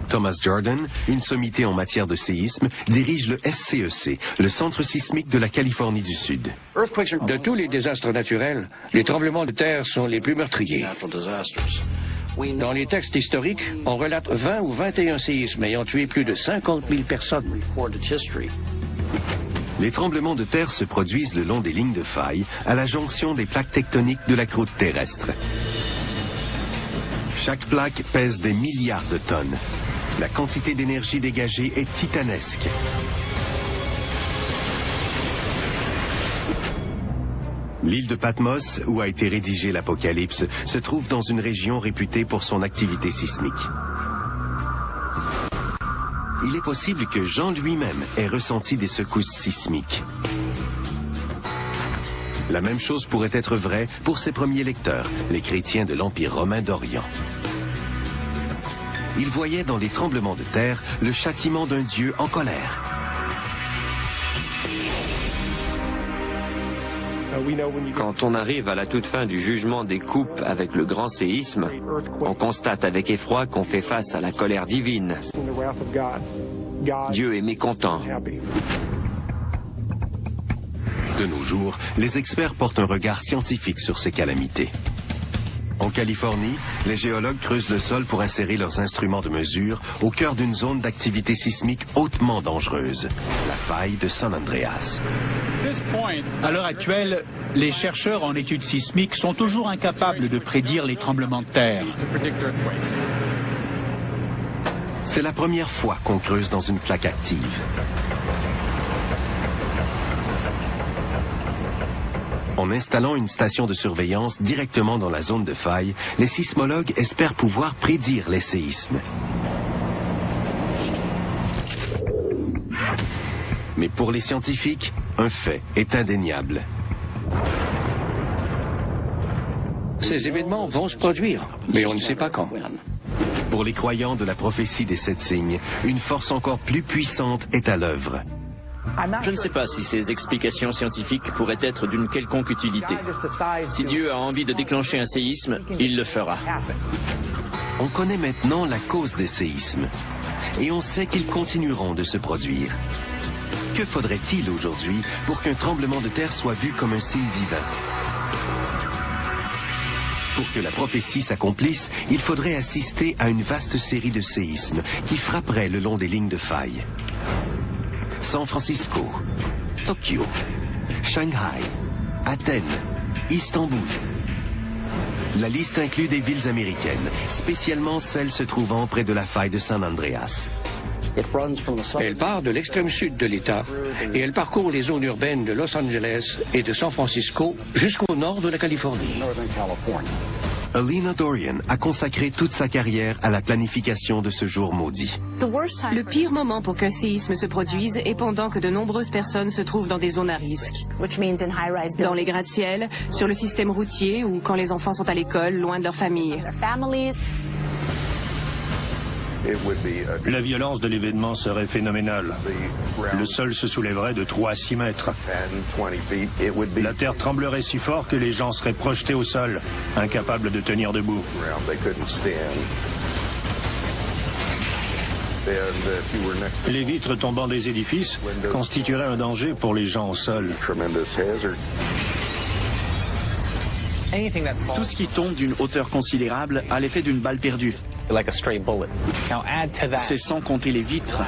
Thomas Jordan, une sommité en matière de séisme, dirige le SCEC, le centre sismique de la Californie du Sud. De tous les désastres naturels, les tremblements de terre sont les plus meurtriers. Dans les textes historiques, on relate 20 ou 21 séismes ayant tué plus de 50 000 personnes. Les tremblements de terre se produisent le long des lignes de faille, à la jonction des plaques tectoniques de la croûte terrestre. Chaque plaque pèse des milliards de tonnes. La quantité d'énergie dégagée est titanesque. L'île de Patmos, où a été rédigé l'Apocalypse, se trouve dans une région réputée pour son activité sismique. Il est possible que Jean lui-même ait ressenti des secousses sismiques. La même chose pourrait être vraie pour ses premiers lecteurs, les chrétiens de l'Empire romain d'Orient. Ils voyaient dans les tremblements de terre le châtiment d'un Dieu en colère. Quand on arrive à la toute fin du jugement des coupes avec le grand séisme, on constate avec effroi qu'on fait face à la colère divine. Dieu est mécontent. De nos jours, les experts portent un regard scientifique sur ces calamités. En Californie, les géologues creusent le sol pour insérer leurs instruments de mesure au cœur d'une zone d'activité sismique hautement dangereuse, la faille de San Andreas. À l'heure actuelle, les chercheurs en études sismiques sont toujours incapables de prédire les tremblements de terre. C'est la première fois qu'on creuse dans une plaque active. En installant une station de surveillance directement dans la zone de faille, les sismologues espèrent pouvoir prédire les séismes. Mais pour les scientifiques, un fait est indéniable. Ces événements vont se produire, mais on ne sait pas quand. Pour les croyants de la prophétie des 7 signes, une force encore plus puissante est à l'œuvre. Je ne sais pas si ces explications scientifiques pourraient être d'une quelconque utilité. Si Dieu a envie de déclencher un séisme, il le fera. On connaît maintenant la cause des séismes, et on sait qu'ils continueront de se produire. Que faudrait-il aujourd'hui pour qu'un tremblement de terre soit vu comme un signe divin? Pour que la prophétie s'accomplisse, il faudrait assister à une vaste série de séismes qui frapperaient le long des lignes de faille. San Francisco, Tokyo, Shanghai, Athènes, Istanbul. La liste inclut des villes américaines, spécialement celles se trouvant près de la faille de San Andreas. Elle part de l'extrême sud de l'État et elle parcourt les zones urbaines de Los Angeles et de San Francisco jusqu'au nord de la Californie. Alina Dorian a consacré toute sa carrière à la planification de ce jour maudit. Le pire moment pour qu'un séisme se produise est pendant que de nombreuses personnes se trouvent dans des zones à risque. Dans les gratte-ciels, sur le système routier ou quand les enfants sont à l'école, loin de leur famille. La violence de l'événement serait phénoménale. Le sol se soulèverait de 3 à 6 mètres. La terre tremblerait si fort que les gens seraient projetés au sol, incapables de tenir debout. Les vitres tombant des édifices constitueraient un danger pour les gens au sol. Tout ce qui tombe d'une hauteur considérable a l'effet d'une balle perdue. C'est sans compter les vitres.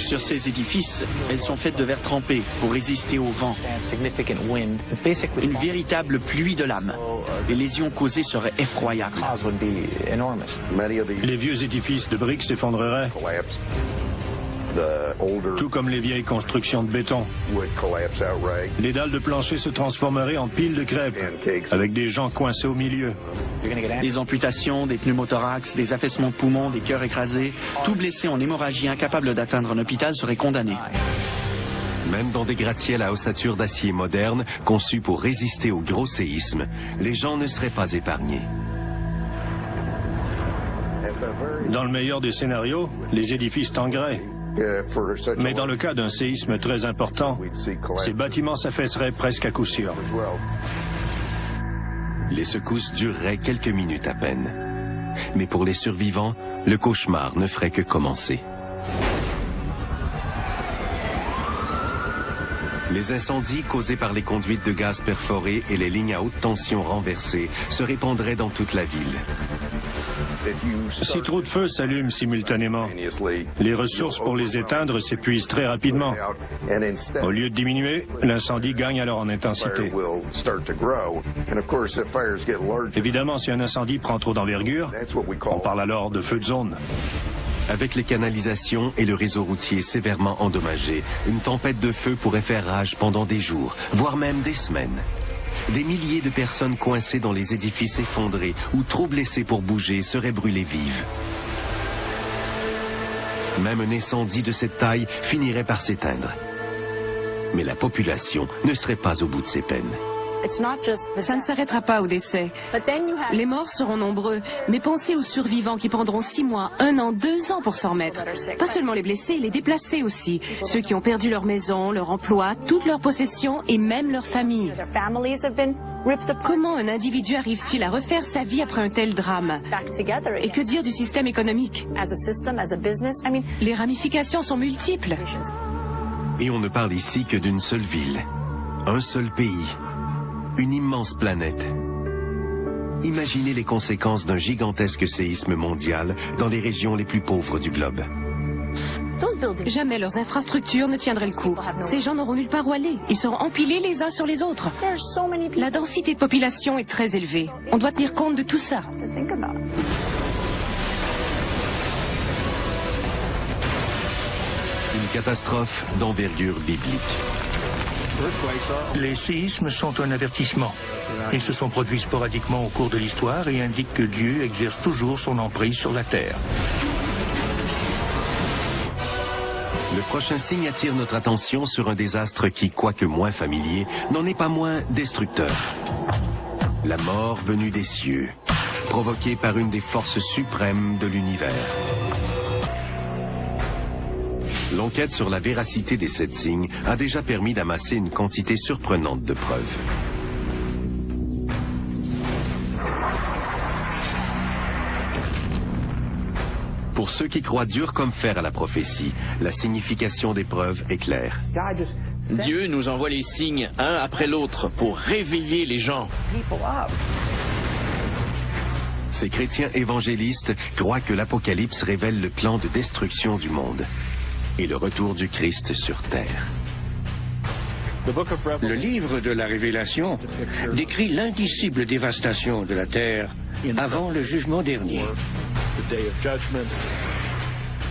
Sur ces édifices, elles sont faites de verre trempé pour résister au vent. Une véritable pluie de lames. Les lésions causées seraient effroyables. Les vieux édifices de briques s'effondreraient, tout comme les vieilles constructions de béton. Les dalles de plancher se transformeraient en piles de crêpes, avec des gens coincés au milieu. Des amputations, des pneumothorax, des affaissements de poumons, des cœurs écrasés, tout blessé en hémorragie incapable d'atteindre un hôpital serait condamné. Même dans des gratte-ciels à ossature d'acier moderne, conçus pour résister aux gros séismes, les gens ne seraient pas épargnés. Dans le meilleur des scénarios, les édifices tangueraient. Mais dans le cas d'un séisme très important, ces bâtiments s'affaisseraient presque à coup sûr. Les secousses dureraient quelques minutes à peine. Mais pour les survivants, le cauchemar ne ferait que commencer. Les incendies causés par les conduites de gaz perforées et les lignes à haute tension renversées se répandraient dans toute la ville. Si trop de feux s'allument simultanément, les ressources pour les éteindre s'épuisent très rapidement. Au lieu de diminuer, l'incendie gagne alors en intensité. Évidemment, si un incendie prend trop d'envergure, on parle alors de feu de zone. Avec les canalisations et le réseau routier sévèrement endommagés, une tempête de feu pourrait faire rage pendant des jours, voire même des semaines. Des milliers de personnes coincées dans les édifices effondrés ou trop blessées pour bouger seraient brûlées vives. Même un incendie de cette taille finirait par s'éteindre. Mais la population ne serait pas au bout de ses peines. Ça ne s'arrêtera pas au décès. Les morts seront nombreux, mais pensez aux survivants qui prendront 6 mois, 1 an, 2 ans pour s'en remettre. Pas seulement les blessés, les déplacés aussi. Ceux qui ont perdu leur maison, leur emploi, toutes leurs possessions et même leur famille. Comment un individu arrive-t-il à refaire sa vie après un tel drame? Et que dire du système économique? Les ramifications sont multiples. Et on ne parle ici que d'une seule ville, un seul pays. Une immense planète. Imaginez les conséquences d'un gigantesque séisme mondial dans les régions les plus pauvres du globe. Jamais leurs infrastructures ne tiendraient le coup. Ces gens n'auront nulle part où aller. Ils seront empilés les uns sur les autres. La densité de population est très élevée. On doit tenir compte de tout ça. Une catastrophe d'envergure biblique. Les séismes sont un avertissement. Ils se sont produits sporadiquement au cours de l'histoire et indiquent que Dieu exerce toujours son emprise sur la terre. Le prochain signe attire notre attention sur un désastre qui, quoique moins familier, n'en est pas moins destructeur. La mort venue des cieux, provoquée par une des forces suprêmes de l'univers. L'enquête sur la véracité des 7 signes a déjà permis d'amasser une quantité surprenante de preuves. Pour ceux qui croient dur comme fer à la prophétie, la signification des preuves est claire. Dieu nous envoie les signes un après l'autre pour réveiller les gens. Ces chrétiens évangélistes croient que l'Apocalypse révèle le plan de destruction du monde et le retour du Christ sur terre. Le livre de la Révélation décrit l'indicible dévastation de la terre avant le jugement dernier.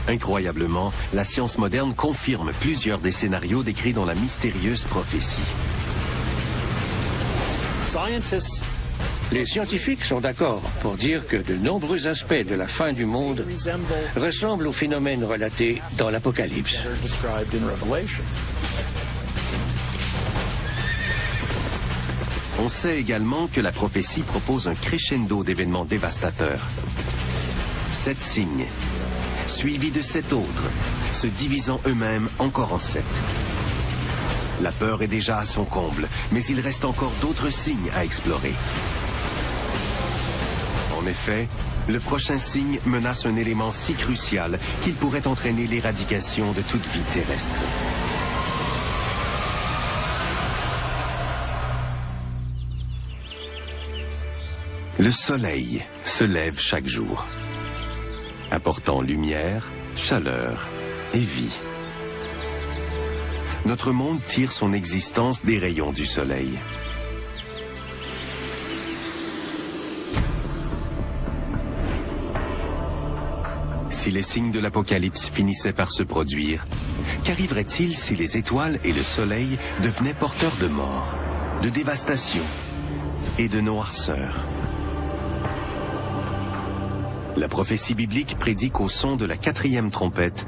Incroyablement, la science moderne confirme plusieurs des scénarios décrits dans la mystérieuse prophétie. Les scientifiques sont d'accord pour dire que de nombreux aspects de la fin du monde ressemblent aux phénomènes relatés dans l'Apocalypse. On sait également que la prophétie propose un crescendo d'événements dévastateurs. 7 signes, suivis de 7 autres, se divisant eux-mêmes encore en 7. La peur est déjà à son comble, mais il reste encore d'autres signes à explorer. En effet, le prochain signe menace un élément si crucial qu'il pourrait entraîner l'éradication de toute vie terrestre. Le soleil se lève chaque jour, apportant lumière, chaleur et vie. Notre monde tire son existence des rayons du soleil. Si les signes de l'Apocalypse finissaient par se produire, qu'arriverait-il si les étoiles et le soleil devenaient porteurs de mort, de dévastation et de noirceur? La prophétie biblique prédit qu'au son de la 4e trompette,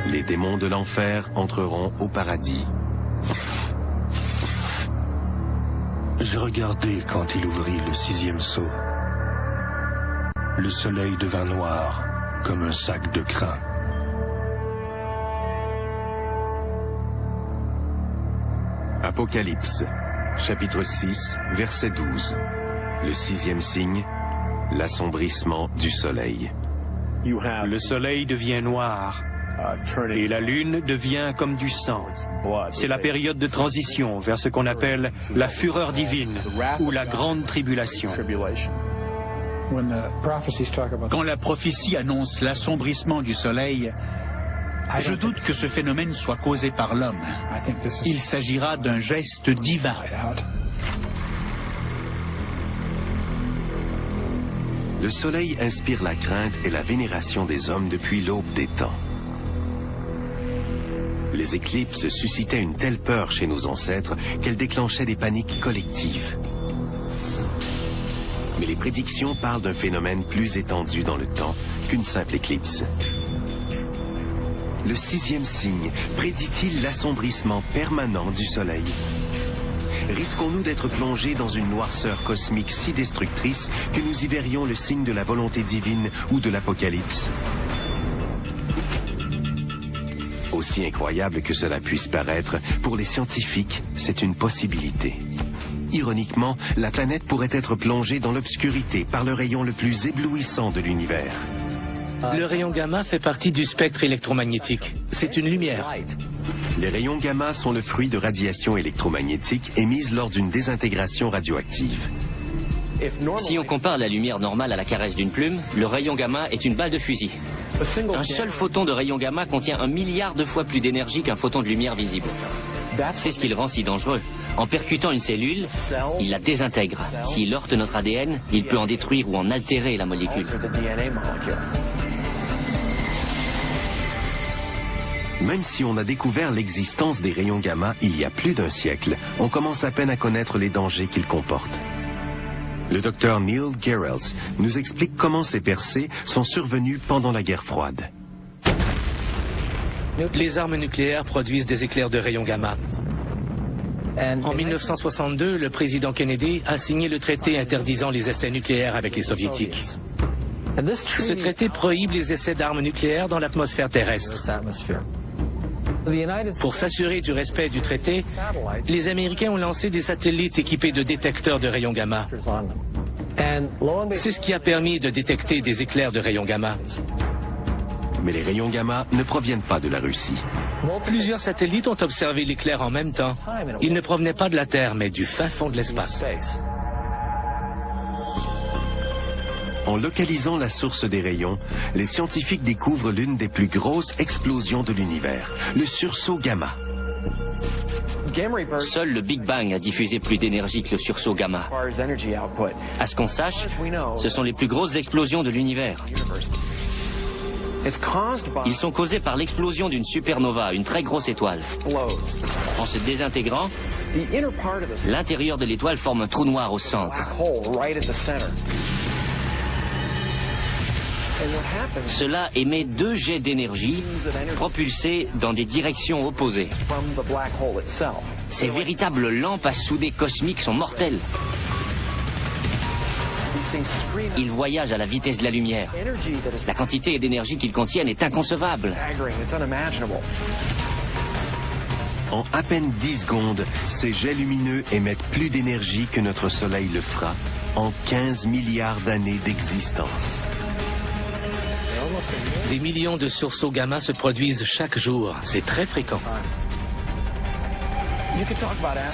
les démons de l'enfer entreront au paradis. Je regardais quand il ouvrit le 6e sceau. Le soleil devint noir, comme un sac de crin. Apocalypse, chapitre 6, verset 12. Le 6e signe, l'assombrissement du soleil. Le soleil devient noir et la lune devient comme du sang. C'est la période de transition vers ce qu'on appelle la fureur divine ou la grande tribulation. Quand la prophétie annonce l'assombrissement du soleil, je doute que ce phénomène soit causé par l'homme. Il s'agira d'un geste divin. Le soleil inspire la crainte et la vénération des hommes depuis l'aube des temps. Les éclipses suscitaient une telle peur chez nos ancêtres qu'elles déclenchaient des paniques collectives. Mais les prédictions parlent d'un phénomène plus étendu dans le temps qu'une simple éclipse. Le 6e signe prédit-il l'assombrissement permanent du soleil? Risquons-nous d'être plongés dans une noirceur cosmique si destructrice que nous y verrions le signe de la volonté divine ou de l'Apocalypse? Aussi incroyable que cela puisse paraître, pour les scientifiques, c'est une possibilité. Ironiquement, la planète pourrait être plongée dans l'obscurité par le rayon le plus éblouissant de l'univers. Le rayon gamma fait partie du spectre électromagnétique. C'est une lumière. Les rayons gamma sont le fruit de radiations électromagnétiques émises lors d'une désintégration radioactive. Si on compare la lumière normale à la caresse d'une plume, le rayon gamma est une balle de fusil. Un seul photon de rayon gamma contient 1 milliard de fois plus d'énergie qu'un photon de lumière visible. C'est ce qui le rend si dangereux. En percutant une cellule, il la désintègre. S'il heurte notre ADN, il peut en détruire ou en altérer la molécule. Même si on a découvert l'existence des rayons gamma il y a plus d'1 siècle, on commence à peine à connaître les dangers qu'ils comportent. Le docteur Neil Gehrels nous explique comment ces percées sont survenues pendant la guerre froide. Les armes nucléaires produisent des éclairs de rayons gamma. En 1962, le président Kennedy a signé le traité interdisant les essais nucléaires avec les soviétiques. Ce traité prohibe les essais d'armes nucléaires dans l'atmosphère terrestre. Pour s'assurer du respect du traité, les Américains ont lancé des satellites équipés de détecteurs de rayons gamma. C'est ce qui a permis de détecter des éclairs de rayons gamma. Mais les rayons gamma ne proviennent pas de la Russie. Plusieurs satellites ont observé l'éclair en même temps. Ils ne provenaient pas de la Terre, mais du fin fond de l'espace. En localisant la source des rayons, les scientifiques découvrent l'une des plus grosses explosions de l'univers, le sursaut gamma. Seul le Big Bang a diffusé plus d'énergie que le sursaut gamma. À ce qu'on sache, ce sont les plus grosses explosions de l'univers. Ils sont causés par l'explosion d'une supernova, une très grosse étoile. En se désintégrant, L'intérieur de l'étoile forme un trou noir au centre. Cela émet 2 jets d'énergie propulsés dans des directions opposées. Ces véritables lampes à souder cosmiques sont mortelles. Ils voyagent à la vitesse de la lumière. La quantité d'énergie qu'ils contiennent est inconcevable. En à peine 10 secondes, ces jets lumineux émettent plus d'énergie que notre Soleil le fera en 15 milliards d'années d'existence. Des millions de sursauts gamma se produisent chaque jour. C'est très fréquent.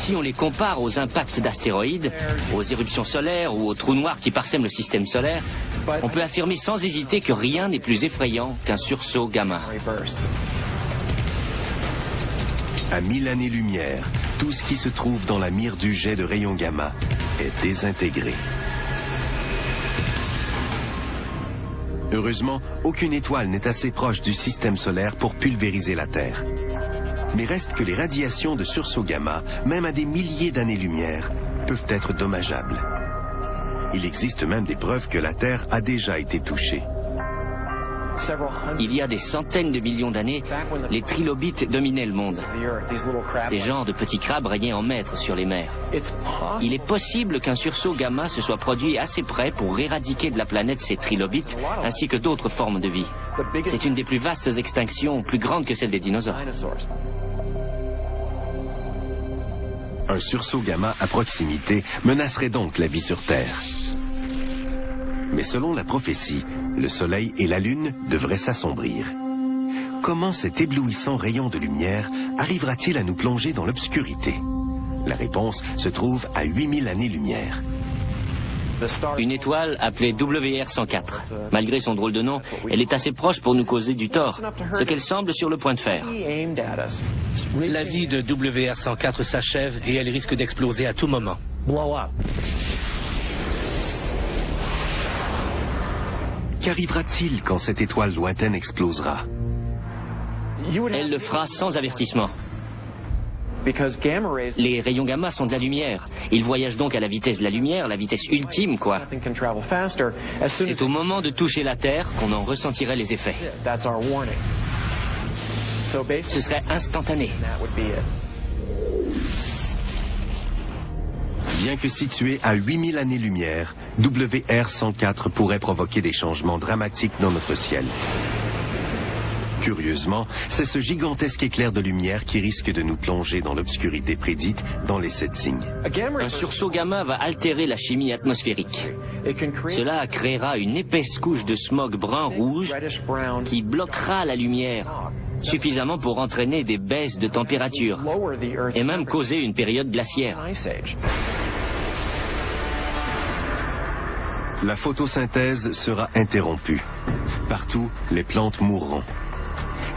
Si on les compare aux impacts d'astéroïdes, aux éruptions solaires ou aux trous noirs qui parsèment le système solaire, on peut affirmer sans hésiter que rien n'est plus effrayant qu'un sursaut gamma. À 1000 années-lumière, tout ce qui se trouve dans la mire du jet de rayons gamma est désintégré. Heureusement, aucune étoile n'est assez proche du système solaire pour pulvériser la Terre. Mais reste que les radiations de sursaut gamma, même à des milliers d'années-lumière, peuvent être dommageables. Il existe même des preuves que la Terre a déjà été touchée. Il y a des centaines de millions d'années, les trilobites dominaient le monde. Ces genres de petits crabes régnaient en maîtres sur les mers. Il est possible qu'un sursaut gamma se soit produit assez près pour éradiquer de la planète ces trilobites, ainsi que d'autres formes de vie. C'est une des plus vastes extinctions, plus grande que celle des dinosaures. Un sursaut gamma à proximité menacerait donc la vie sur Terre. Mais selon la prophétie, le Soleil et la Lune devraient s'assombrir. Comment cet éblouissant rayon de lumière arrivera-t-il à nous plonger dans l'obscurité? La réponse se trouve à 8000 années-lumière. Une étoile appelée WR104. Malgré son drôle de nom, elle est assez proche pour nous causer du tort, ce qu'elle semble sur le point de faire. La vie de WR104 s'achève et elle risque d'exploser à tout moment. Qu'arrivera-t-il quand cette étoile lointaine explosera? Elle le fera sans avertissement. Les rayons gamma sont de la lumière. Ils voyagent donc à la vitesse de la lumière, la vitesse ultime, quoi. C'est au moment de toucher la Terre qu'on en ressentirait les effets. Ce serait instantané. Bien que situé à 8000 années-lumière, WR104 pourrait provoquer des changements dramatiques dans notre ciel. Curieusement, c'est ce gigantesque éclair de lumière qui risque de nous plonger dans l'obscurité prédite dans les 7 signes. Un sursaut gamma va altérer la chimie atmosphérique. Cela créera une épaisse couche de smog brun-rouge qui bloquera la lumière, suffisamment pour entraîner des baisses de température et même causer une période glaciaire. La photosynthèse sera interrompue. Partout, les plantes mourront.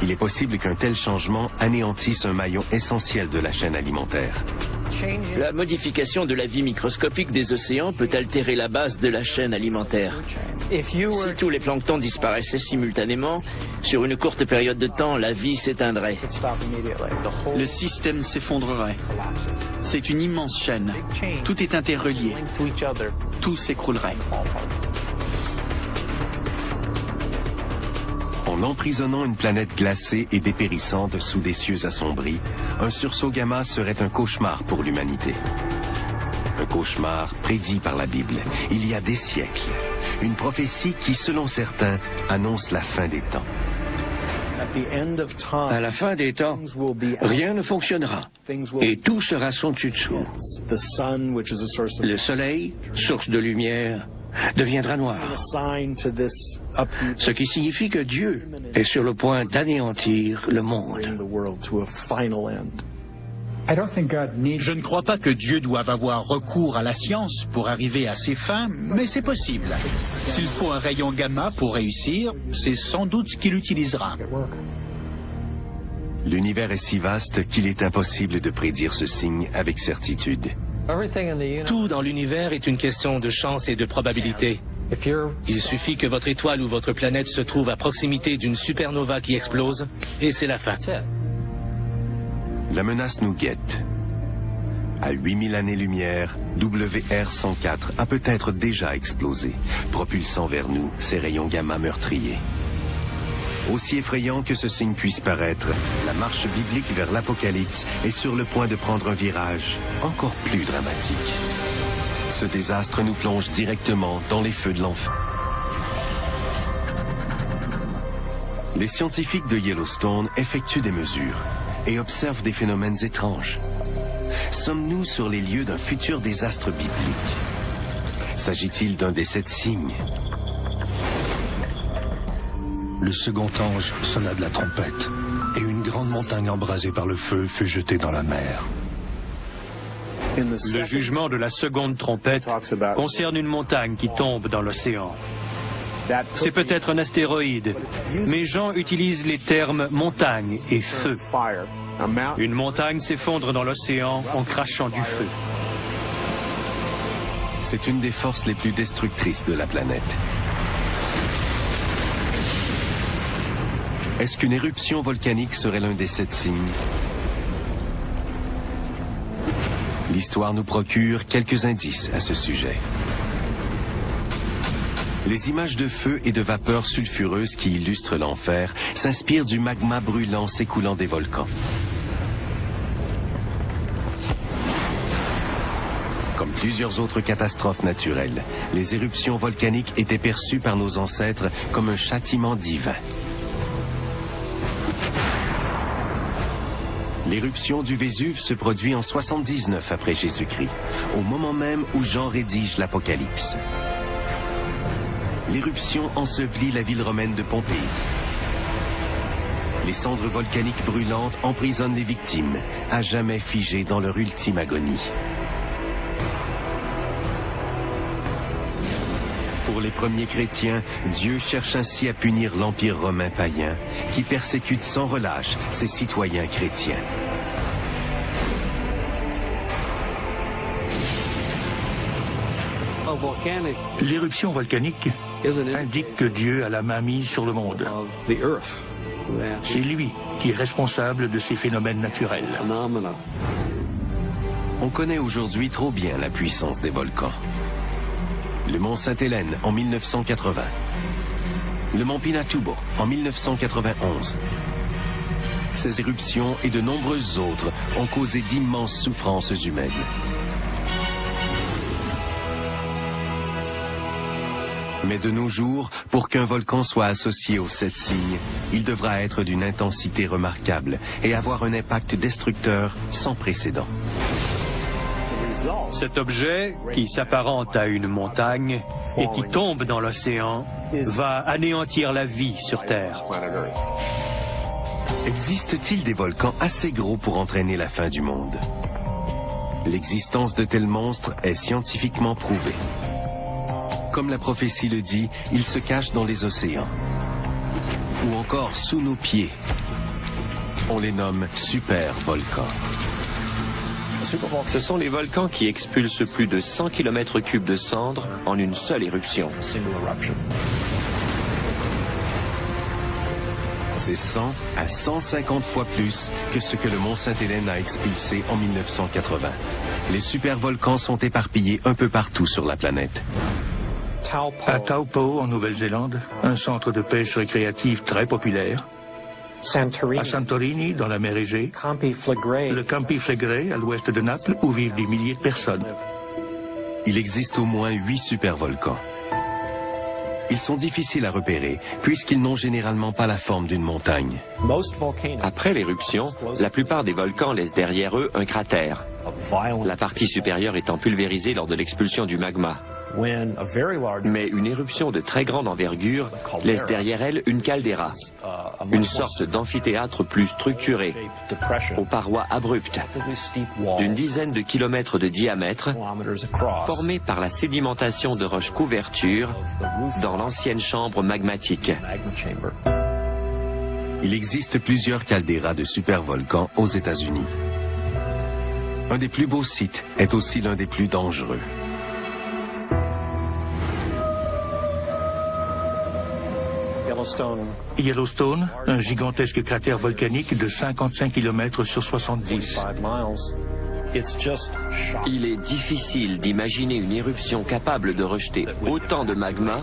Il est possible qu'un tel changement anéantisse un maillon essentiel de la chaîne alimentaire. La modification de la vie microscopique des océans peut altérer la base de la chaîne alimentaire. Si tous les planctons disparaissaient simultanément, sur une courte période de temps, la vie s'éteindrait. Le système s'effondrerait. C'est une immense chaîne. Tout est interrelié. Tout s'écroulerait. En emprisonnant une planète glacée et dépérissante sous des cieux assombris, un sursaut gamma serait un cauchemar pour l'humanité. Un cauchemar prédit par la Bible, il y a des siècles. Une prophétie qui, selon certains, annonce la fin des temps. À la fin des temps, rien ne fonctionnera et tout sera son dessus-dessous. Le soleil, source de lumière, deviendra noir. Ce qui signifie que Dieu est sur le point d'anéantir le monde. Je ne crois pas que Dieu doive avoir recours à la science pour arriver à ses fins, mais c'est possible. S'il faut un rayon gamma pour réussir, c'est sans doute ce qu'il utilisera. L'univers est si vaste qu'il est impossible de prédire ce signe avec certitude. Tout dans l'univers est une question de chance et de probabilité. Il suffit que votre étoile ou votre planète se trouve à proximité d'une supernova qui explose, et c'est la fin. La menace nous guette. À 8000 années-lumière, WR-104 a peut-être déjà explosé, propulsant vers nous ses rayons gamma meurtriers. Aussi effrayant que ce signe puisse paraître, la marche biblique vers l'Apocalypse est sur le point de prendre un virage encore plus dramatique. Ce désastre nous plonge directement dans les feux de l'enfer. Les scientifiques de Yellowstone effectuent des mesures et observent des phénomènes étranges. Sommes-nous sur les lieux d'un futur désastre biblique? S'agit-il d'un des 7 signes? Le second ange sonna de la trompette, et une grande montagne embrasée par le feu fut jetée dans la mer. Le jugement de la seconde trompette concerne une montagne qui tombe dans l'océan. C'est peut-être un astéroïde, mais Jean utilise les termes montagne et feu. Une montagne s'effondre dans l'océan en crachant du feu. C'est une des forces les plus destructrices de la planète. Est-ce qu'une éruption volcanique serait l'un des 7 signes? L'histoire nous procure quelques indices à ce sujet. Les images de feu et de vapeurs sulfureuses qui illustrent l'enfer s'inspirent du magma brûlant s'écoulant des volcans. Comme plusieurs autres catastrophes naturelles, les éruptions volcaniques étaient perçues par nos ancêtres comme un châtiment divin. L'éruption du Vésuve se produit en 79 après Jésus-Christ, au moment même où Jean rédige l'Apocalypse. L'éruption ensevelit la ville romaine de Pompéi. Les cendres volcaniques brûlantes emprisonnent les victimes, à jamais figées dans leur ultime agonie. Pour les premiers chrétiens, Dieu cherche ainsi à punir l'Empire romain païen, qui persécute sans relâche ses citoyens chrétiens. L'éruption volcanique indique que Dieu a la main mise sur le monde. C'est lui qui est responsable de ces phénomènes naturels. On connaît aujourd'hui trop bien la puissance des volcans. Le mont Sainte-Hélène en 1980. Le mont Pinatubo en 1991. Ces éruptions et de nombreuses autres ont causé d'immenses souffrances humaines. Mais de nos jours, pour qu'un volcan soit associé aux 7 signes, il devra être d'une intensité remarquable et avoir un impact destructeur sans précédent. Cet objet, qui s'apparente à une montagne et qui tombe dans l'océan, va anéantir la vie sur Terre. Existe-t-il des volcans assez gros pour entraîner la fin du monde? L'existence de tels monstres est scientifiquement prouvée. Comme la prophétie le dit, ils se cachent dans les océans, ou encore sous nos pieds. On les nomme super-volcans. Ce sont les volcans qui expulsent plus de 100 km3 de cendres en une seule éruption. C'est 100 à 150 fois plus que ce que le mont Sainte-Hélène a expulsé en 1980. Les supervolcans sont éparpillés un peu partout sur la planète. À Taupo, en Nouvelle-Zélande, un centre de pêche récréative très populaire. À Santorini, dans la mer Égée, le Campi Flegrei, à l'ouest de Naples, où vivent des milliers de personnes. Il existe au moins 8 supervolcans. Ils sont difficiles à repérer, puisqu'ils n'ont généralement pas la forme d'une montagne. Après l'éruption, la plupart des volcans laissent derrière eux un cratère, la partie supérieure étant pulvérisée lors de l'expulsion du magma. Mais une éruption de très grande envergure laisse derrière elle une caldeira, une sorte d'amphithéâtre plus structuré, aux parois abruptes, d'une dizaine de kilomètres de diamètre, formée par la sédimentation de roches couvertures dans l'ancienne chambre magmatique. Il existe plusieurs caldeiras de supervolcans aux États-Unis. Un des plus beaux sites est aussi l'un des plus dangereux. Yellowstone, un gigantesque cratère volcanique de 55 km sur 70. Il est difficile d'imaginer une éruption capable de rejeter autant de magma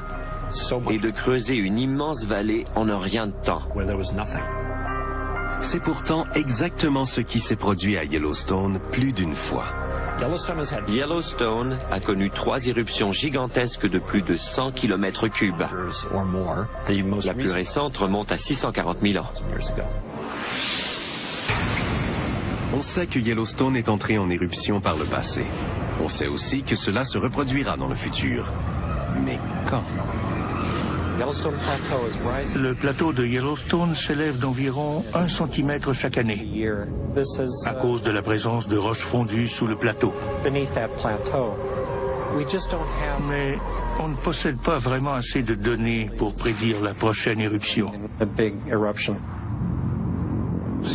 et de creuser une immense vallée en un rien de temps. C'est pourtant exactement ce qui s'est produit à Yellowstone plus d'une fois. Yellowstone a connu 3 éruptions gigantesques de plus de 100 km3. La plus récente remonte à 640 000 ans. On sait que Yellowstone est entré en éruption par le passé. On sait aussi que cela se reproduira dans le futur. Mais quand? Le plateau de Yellowstone s'élève d'environ 1 cm chaque année, à cause de la présence de roches fondues sous le plateau. Mais on ne possède pas vraiment assez de données pour prédire la prochaine éruption.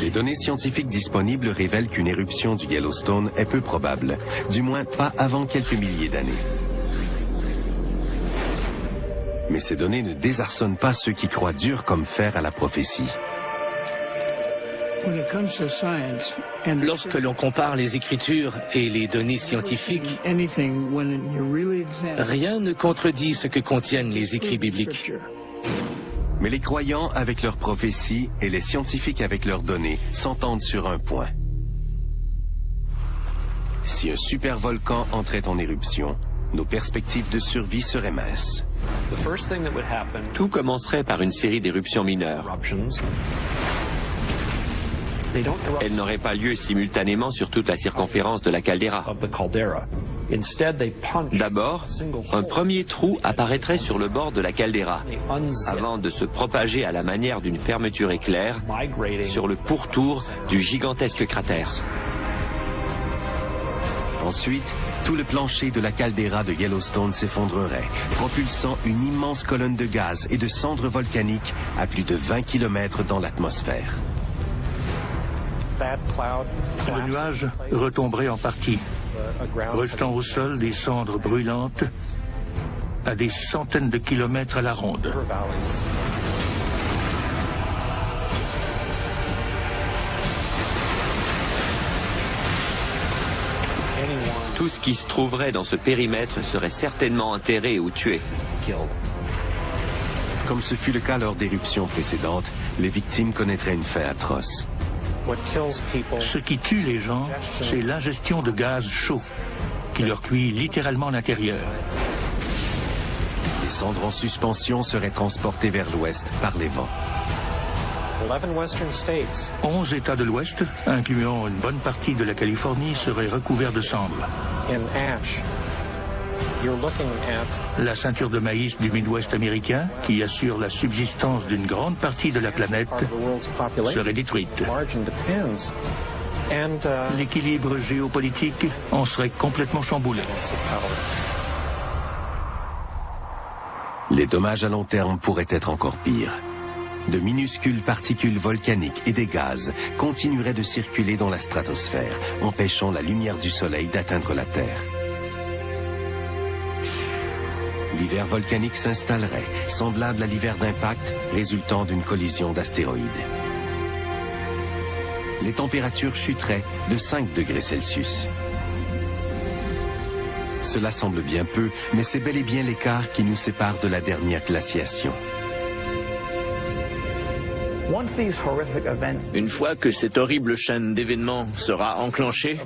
Les données scientifiques disponibles révèlent qu'une éruption du Yellowstone est peu probable, du moins pas avant quelques milliers d'années. Mais ces données ne désarçonnent pas ceux qui croient dur comme fer à la prophétie. Lorsque l'on compare les écritures et les données scientifiques, rien ne contredit ce que contiennent les écrits bibliques. Mais les croyants avec leurs prophéties et les scientifiques avec leurs données s'entendent sur un point. Si un supervolcan entrait en éruption, nos perspectives de survie seraient minces. Tout commencerait par une série d'éruptions mineures. Elles n'auraient pas lieu simultanément sur toute la circonférence de la caldeira. D'abord, un premier trou apparaîtrait sur le bord de la caldeira, avant de se propager à la manière d'une fermeture éclair sur le pourtour du gigantesque cratère. Ensuite, tout le plancher de la caldeira de Yellowstone s'effondrerait, propulsant une immense colonne de gaz et de cendres volcaniques à plus de 20 km dans l'atmosphère. Le nuage retomberait en partie, rejetant au sol des cendres brûlantes à des centaines de kilomètres à la ronde. Tout ce qui se trouverait dans ce périmètre serait certainement enterré ou tué. Comme ce fut le cas lors d'éruptions précédentes, les victimes connaîtraient une fin atroce. Ce qui tue les gens, c'est l'ingestion de gaz chaud, qui leur cuit littéralement l'intérieur. Les cendres en suspension seraient transportées vers l'ouest par les vents. 11 États de l'Ouest, incluant une bonne partie de la Californie, seraient recouverts de cendres. La ceinture de maïs du Midwest américain, qui assure la subsistance d'une grande partie de la planète, serait détruite. L'équilibre géopolitique en serait complètement chamboulé. Les dommages à long terme pourraient être encore pires. De minuscules particules volcaniques et des gaz continueraient de circuler dans la stratosphère, empêchant la lumière du Soleil d'atteindre la Terre. L'hiver volcanique s'installerait, semblable à l'hiver d'impact résultant d'une collision d'astéroïdes. Les températures chuteraient de 5 degrés Celsius. Cela semble bien peu, mais c'est bel et bien l'écart qui nous sépare de la dernière glaciation. Une fois que cette horrible chaîne d'événements sera enclenchée,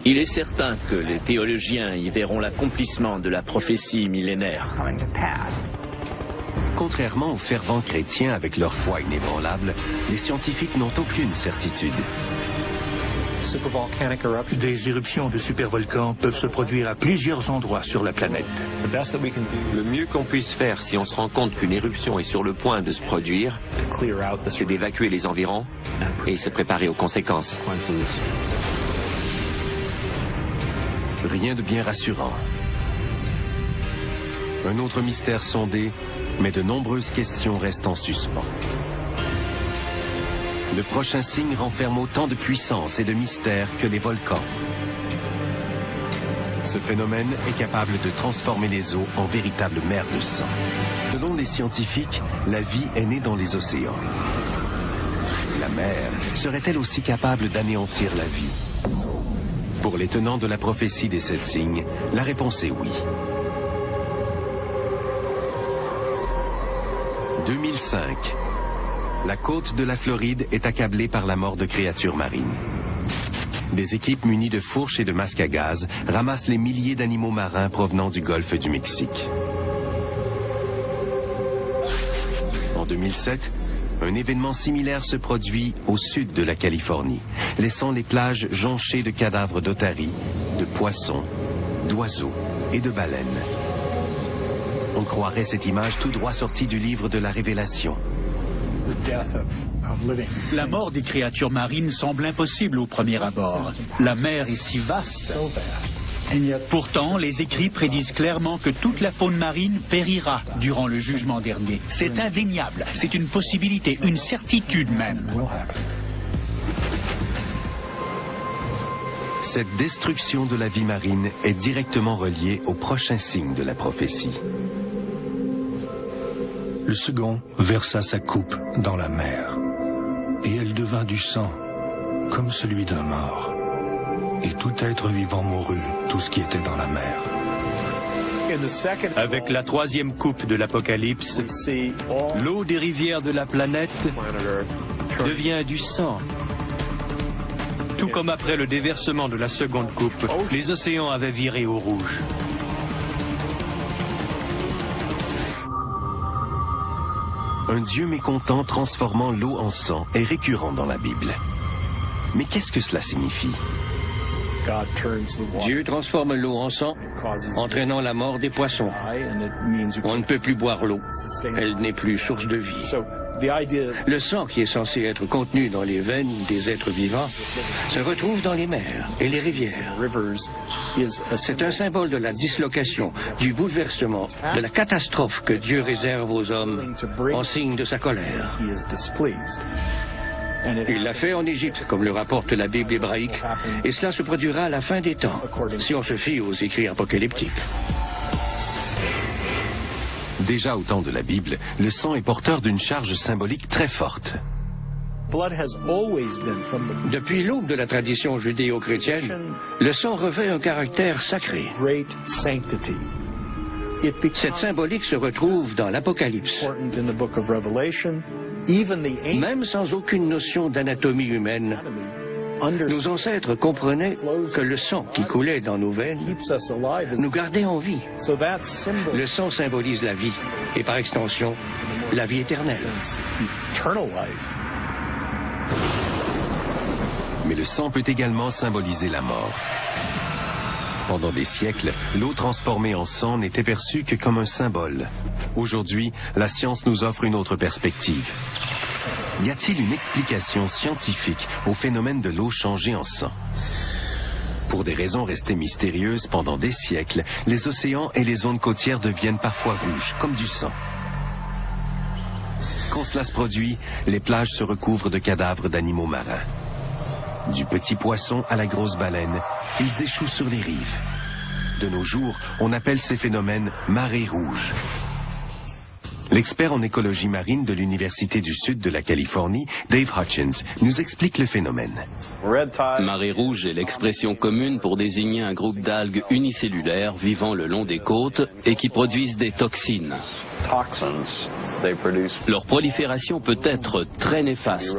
il est certain que les théologiens y verront l'accomplissement de la prophétie millénaire. Contrairement aux fervents chrétiens avec leur foi inébranlable, les scientifiques n'ont aucune certitude. Des éruptions de supervolcans peuvent se produire à plusieurs endroits sur la planète. Le mieux qu'on puisse faire si on se rend compte qu'une éruption est sur le point de se produire, c'est d'évacuer les environs et se préparer aux conséquences. Rien de bien rassurant. Un autre mystère sondé, mais de nombreuses questions restent en suspens. Le prochain signe renferme autant de puissance et de mystère que les volcans. Ce phénomène est capable de transformer les eaux en véritables mers de sang. Selon les scientifiques, la vie est née dans les océans. La mer serait-elle aussi capable d'anéantir la vie? Pour les tenants de la prophétie des 7 signes, la réponse est oui. 2005. La côte de la Floride est accablée par la mort de créatures marines. Des équipes munies de fourches et de masques à gaz ramassent les milliers d'animaux marins provenant du golfe du Mexique. En 2007, un événement similaire se produit au sud de la Californie, laissant les plages jonchées de cadavres d'otaries, de poissons, d'oiseaux et de baleines. On croirait cette image tout droit sortie du livre de la Révélation. La mort des créatures marines semble impossible au premier abord. La mer est si vaste. Pourtant, les écrits prédisent clairement que toute la faune marine périra durant le jugement dernier. C'est indéniable, c'est une possibilité, une certitude même. Cette destruction de la vie marine est directement reliée au prochain signe de la prophétie. Le second versa sa coupe dans la mer, et elle devint du sang, comme celui d'un mort. Et tout être vivant mourut, tout ce qui était dans la mer. Avec la 3e coupe de l'Apocalypse, l'eau des rivières de la planète devient du sang. Tout comme après le déversement de la seconde coupe, les océans avaient viré au rouge. Un Dieu mécontent transformant l'eau en sang est récurrent dans la Bible. Mais qu'est-ce que cela signifie? Dieu transforme l'eau en sang, entraînant la mort des poissons. On ne peut plus boire l'eau. Elle n'est plus source de vie. Le sang qui est censé être contenu dans les veines des êtres vivants se retrouve dans les mers et les rivières. C'est un symbole de la dislocation, du bouleversement, de la catastrophe que Dieu réserve aux hommes en signe de sa colère. Il l'a fait en Égypte, comme le rapporte la Bible hébraïque, et cela se produira à la fin des temps, si on se fie aux écrits apocalyptiques. Déjà au temps de la Bible, le sang est porteur d'une charge symbolique très forte. Depuis l'aube de la tradition judéo-chrétienne, le sang revêt un caractère sacré. Cette symbolique se retrouve dans l'Apocalypse. Même sans aucune notion d'anatomie humaine, nos ancêtres comprenaient que le sang qui coulait dans nos veines nous gardait en vie. Le sang symbolise la vie et par extension, la vie éternelle. Mais le sang peut également symboliser la mort. Pendant des siècles, l'eau transformée en sang n'était perçue que comme un symbole. Aujourd'hui, la science nous offre une autre perspective. Y a-t-il une explication scientifique au phénomène de l'eau changée en sang? Pour des raisons restées mystérieuses pendant des siècles, les océans et les zones côtières deviennent parfois rouges, comme du sang. Quand cela se produit, les plages se recouvrent de cadavres d'animaux marins. Du petit poisson à la grosse baleine, ils échouent sur les rives. De nos jours, on appelle ces phénomènes marées rouges. L'expert en écologie marine de l'Université du Sud de la Californie, Dave Hutchins, nous explique le phénomène. Marée rouge est l'expression commune pour désigner un groupe d'algues unicellulaires vivant le long des côtes et qui produisent des toxines. Leur prolifération peut être très néfaste.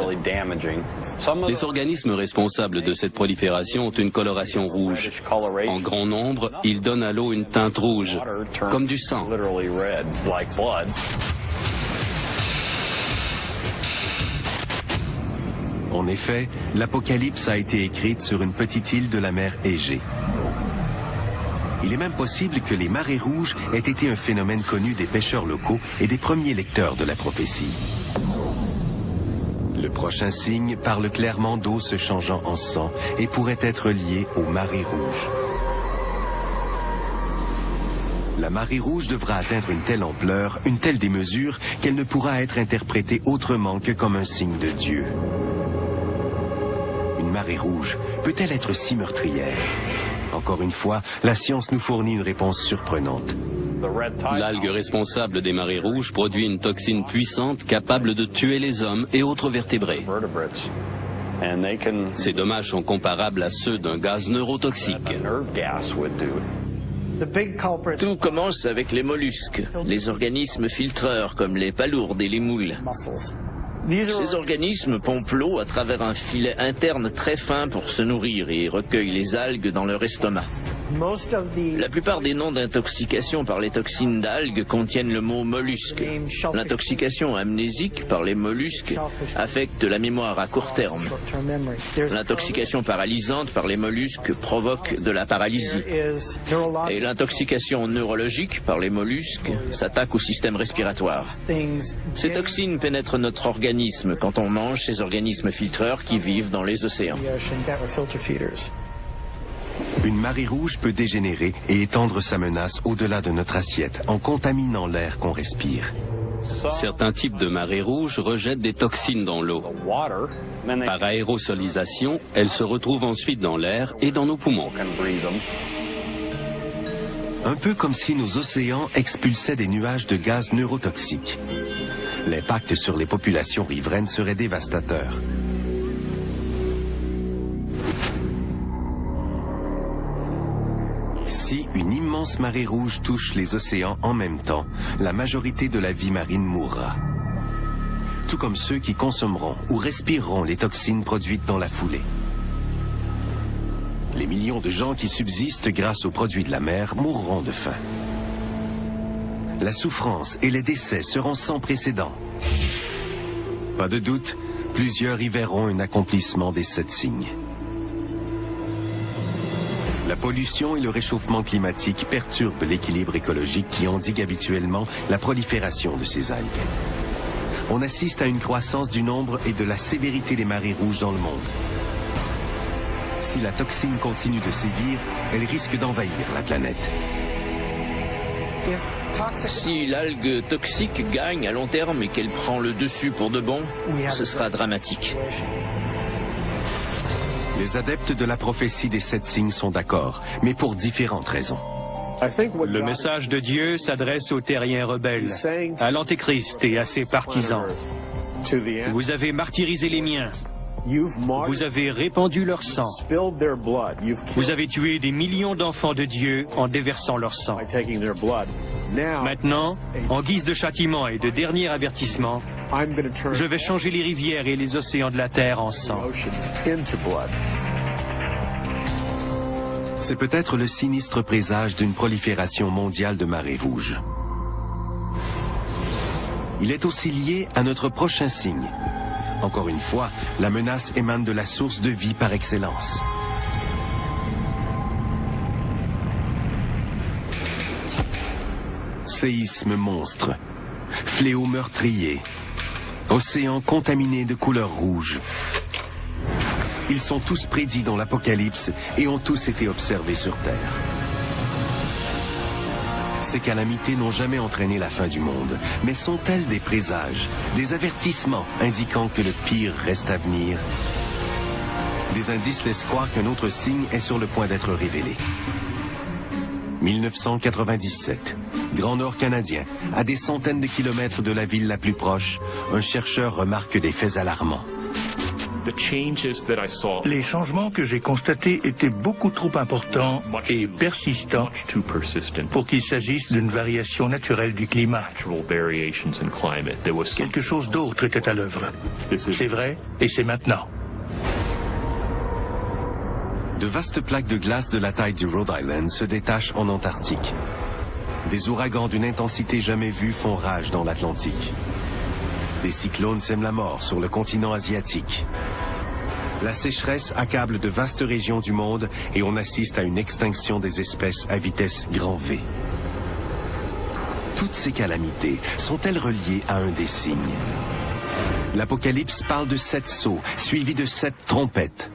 Les organismes responsables de cette prolifération ont une coloration rouge. En grand nombre, ils donnent à l'eau une teinte rouge, comme du sang. En effet, l'Apocalypse a été écrite sur une petite île de la mer Égée. Il est même possible que les marées rouges aient été un phénomène connu des pêcheurs locaux et des premiers lecteurs de la prophétie. Le prochain signe parle clairement d'eau se changeant en sang et pourrait être lié aux marées rouges. La marée rouge devra atteindre une telle ampleur, une telle démesure, qu'elle ne pourra être interprétée autrement que comme un signe de Dieu. Une marée rouge peut-elle être si meurtrière? Encore une fois, la science nous fournit une réponse surprenante. L'algue responsable des marées rouges produit une toxine puissante capable de tuer les hommes et autres vertébrés. Ces dommages sont comparables à ceux d'un gaz neurotoxique. Tout commence avec les mollusques, les organismes filtreurs comme les palourdes et les moules. Ces organismes pompent l'eau à travers un filet interne très fin pour se nourrir et recueillent les algues dans leur estomac. La plupart des noms d'intoxication par les toxines d'algues contiennent le mot mollusque. L'intoxication amnésique par les mollusques affecte la mémoire à court terme. L'intoxication paralysante par les mollusques provoque de la paralysie. Et l'intoxication neurologique par les mollusques s'attaque au système respiratoire. Ces toxines pénètrent notre organisme quand on mange ces organismes filtreurs qui vivent dans les océans. Une marée rouge peut dégénérer et étendre sa menace au-delà de notre assiette en contaminant l'air qu'on respire. Certains types de marées rouges rejettent des toxines dans l'eau. Par aérosolisation, elles se retrouvent ensuite dans l'air et dans nos poumons. Un peu comme si nos océans expulsaient des nuages de gaz neurotoxiques. L'impact sur les populations riveraines serait dévastateur. Si une immense marée rouge touche les océans en même temps, la majorité de la vie marine mourra. Tout comme ceux qui consommeront ou respireront les toxines produites dans la foulée. Les millions de gens qui subsistent grâce aux produits de la mer mourront de faim. La souffrance et les décès seront sans précédent. Pas de doute, plusieurs y verront un accomplissement des 7 signes. La pollution et le réchauffement climatique perturbent l'équilibre écologique qui endigue habituellement la prolifération de ces algues. On assiste à une croissance du nombre et de la sévérité des marées rouges dans le monde. Si la toxine continue de sévir, elle risque d'envahir la planète. Si l'algue toxique gagne à long terme et qu'elle prend le dessus pour de bon, ce sera dramatique. Les adeptes de la prophétie des 7 signes sont d'accord, mais pour différentes raisons. Le message de Dieu s'adresse aux terriens rebelles, à l'Antéchrist et à ses partisans. Vous avez martyrisé les miens. Vous avez répandu leur sang. Vous avez tué des millions d'enfants de Dieu en déversant leur sang. Maintenant, en guise de châtiment et de dernier avertissement, je vais changer les rivières et les océans de la terre en sang. C'est peut-être le sinistre présage d'une prolifération mondiale de marées rouges. Il est aussi lié à notre prochain signe. Encore une fois, la menace émane de la source de vie par excellence. Séisme monstre, fléau meurtrier, océan contaminé de couleur rouge. Ils sont tous prédits dans l'Apocalypse et ont tous été observés sur Terre. Ces calamités n'ont jamais entraîné la fin du monde, mais sont-elles des présages, des avertissements indiquant que le pire reste à venir? Des indices laissent croire qu'un autre signe est sur le point d'être révélé. 1997, Grand Nord canadien, à des centaines de kilomètres de la ville la plus proche, un chercheur remarque des faits alarmants. Les changements que j'ai constatés étaient beaucoup trop importants et persistants pour qu'il s'agisse d'une variation naturelle du climat. Quelque chose d'autre était à l'œuvre. C'est vrai et c'est maintenant. De vastes plaques de glace de la taille du Rhode Island se détachent en Antarctique. Des ouragans d'une intensité jamais vue font rage dans l'Atlantique. Des cyclones sèment la mort sur le continent asiatique. La sécheresse accable de vastes régions du monde et on assiste à une extinction des espèces à vitesse grand V. Toutes ces calamités sont-elles reliées à un des signes? L'Apocalypse parle de 7 sceaux, suivis de 7 trompettes.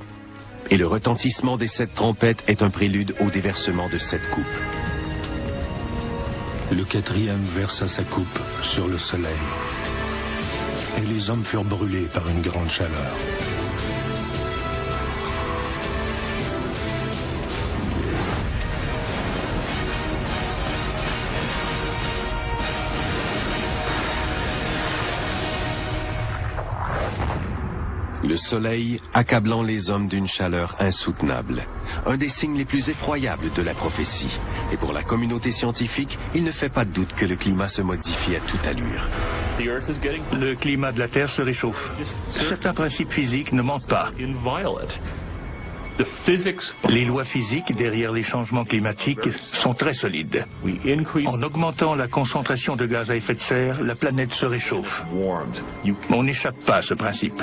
Et le retentissement des 7 trompettes est un prélude au déversement de 7 coupes. Le 4e versa sa coupe sur le soleil. Et les hommes furent brûlés par une grande chaleur. Le soleil accablant les hommes d'une chaleur insoutenable. Un des signes les plus effroyables de la prophétie. Et pour la communauté scientifique, il ne fait pas de doute que le climat se modifie à toute allure. Le climat de la Terre se réchauffe. Certains principes physiques ne mentent pas. Les lois physiques derrière les changements climatiques sont très solides. En augmentant la concentration de gaz à effet de serre, la planète se réchauffe. On n'échappe pas à ce principe.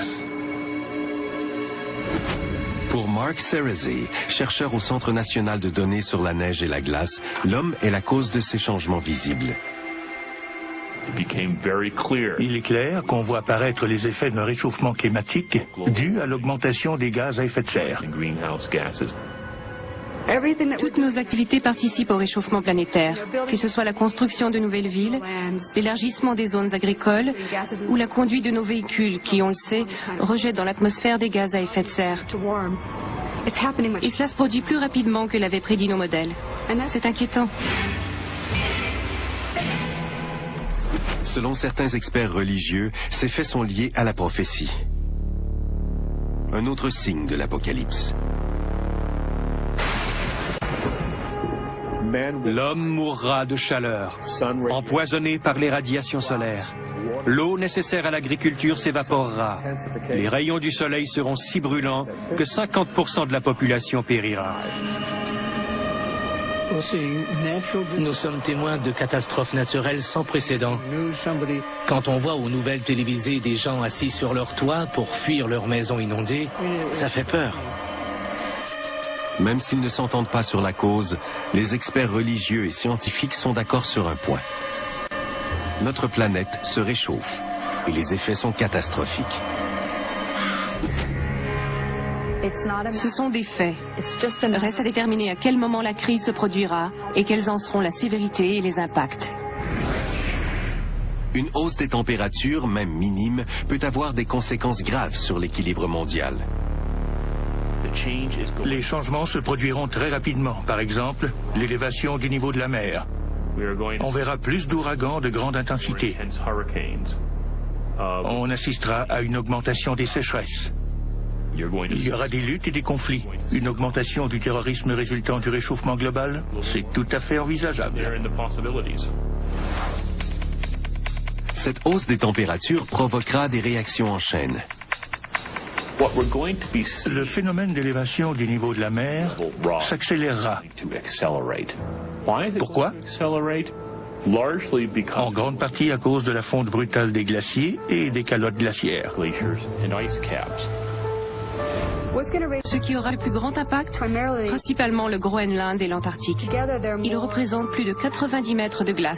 Pour Mark Cerese, chercheur au Centre national de données sur la neige et la glace, l'homme est la cause de ces changements visibles. Il est clair qu'on voit apparaître les effets d'un réchauffement climatique dû à l'augmentation des gaz à effet de serre. Toutes nos activités participent au réchauffement planétaire, que ce soit la construction de nouvelles villes, l'élargissement des zones agricoles ou la conduite de nos véhicules qui, on le sait, rejettent dans l'atmosphère des gaz à effet de serre. Et cela se produit plus rapidement que l'avaient prédit nos modèles. C'est inquiétant. Selon certains experts religieux, ces faits sont liés à la prophétie. Un autre signe de l'Apocalypse. L'homme mourra de chaleur, empoisonné par les radiations solaires. L'eau nécessaire à l'agriculture s'évaporera. Les rayons du soleil seront si brûlants que 50% de la population périra. Nous sommes témoins de catastrophes naturelles sans précédent. Quand on voit aux nouvelles télévisées des gens assis sur leur toit pour fuir leur maison inondée, ça fait peur. Même s'ils ne s'entendent pas sur la cause, les experts religieux et scientifiques sont d'accord sur un point. Notre planète se réchauffe et les effets sont catastrophiques. Ce sont des faits. Reste à déterminer à quel moment la crise se produira et quelles en seront la sévérité et les impacts. Une hausse des températures, même minime, peut avoir des conséquences graves sur l'équilibre mondial. Les changements se produiront très rapidement. Par exemple, l'élévation du niveau de la mer. On verra plus d'ouragans de grande intensité. On assistera à une augmentation des sécheresses. Il y aura des luttes et des conflits. Une augmentation du terrorisme résultant du réchauffement global, c'est tout à fait envisageable. Cette hausse des températures provoquera des réactions en chaîne. Le phénomène d'élévation du niveau de la mer s'accélérera. Pourquoi? En grande partie à cause de la fonte brutale des glaciers et des calottes glaciaires. Ce qui aura le plus grand impact, principalement le Groenland et l'Antarctique. Ils représentent plus de 90 mètres de glace.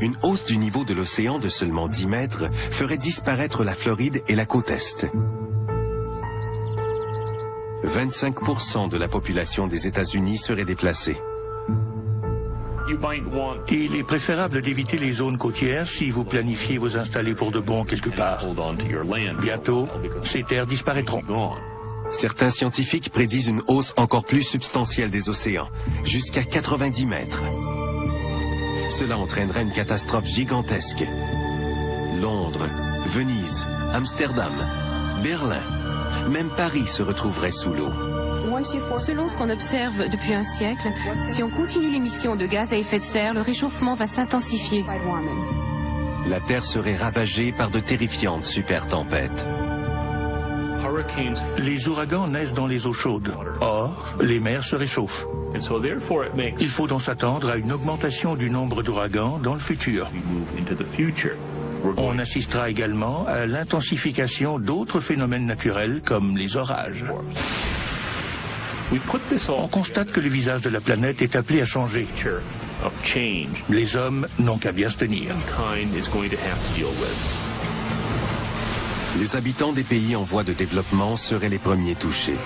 Une hausse du niveau de l'océan de seulement 10 mètres ferait disparaître la Floride et la côte Est. 25% de la population des États-Unis serait déplacée. Il est préférable d'éviter les zones côtières si vous planifiez vous installer pour de bon quelque part. Bientôt, ces terres disparaîtront. Certains scientifiques prédisent une hausse encore plus substantielle des océans, jusqu'à 90 mètres. Cela entraînerait une catastrophe gigantesque. Londres, Venise, Amsterdam, Berlin, même Paris se retrouverait sous l'eau. Selon ce qu'on observe depuis un siècle, si on continue l'émission de gaz à effet de serre, le réchauffement va s'intensifier. La Terre serait ravagée par de terrifiantes super-tempêtes. Les ouragans naissent dans les eaux chaudes. Or, les mers se réchauffent. Il faut donc s'attendre à une augmentation du nombre d'ouragans dans le futur. On assistera également à l'intensification d'autres phénomènes naturels comme les orages. On constate que le visage de la planète est appelé à changer. Les hommes n'ont qu'à bien se tenir. Les habitants des pays en voie de développement seraient les premiers touchés.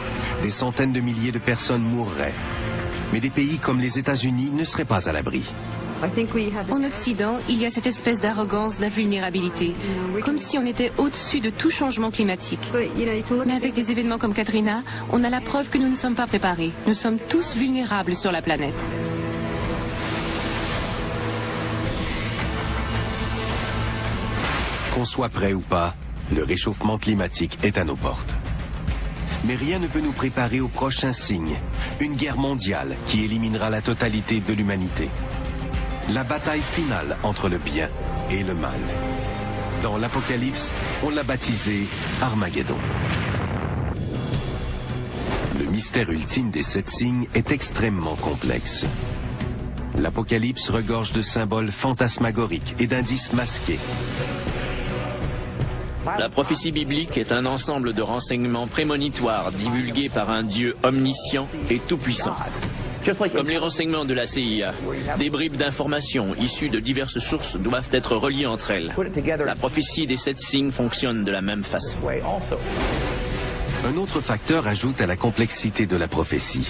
Des centaines de milliers de personnes mourraient. Mais des pays comme les États-Unis ne seraient pas à l'abri. En Occident, il y a cette espèce d'arrogance, d'invulnérabilité, comme si on était au-dessus de tout changement climatique. Mais avec des événements comme Katrina, on a la preuve que nous ne sommes pas préparés. Nous sommes tous vulnérables sur la planète. Qu'on soit prêt ou pas, Le réchauffement climatique est à nos portes. Mais rien ne peut nous préparer au prochain signe, une guerre mondiale qui éliminera la totalité de l'humanité. La bataille finale entre le bien et le mal. Dans l'Apocalypse, on l'a baptisé Armageddon. Le mystère ultime des 7 signes est extrêmement complexe. L'Apocalypse regorge de symboles fantasmagoriques et d'indices masqués. La prophétie biblique est un ensemble de renseignements prémonitoires divulgués par un Dieu omniscient et tout-puissant. Comme les renseignements de la CIA, des bribes d'informations issues de diverses sources doivent être reliées entre elles. La prophétie des 7 signes fonctionne de la même façon. Un autre facteur ajoute à la complexité de la prophétie.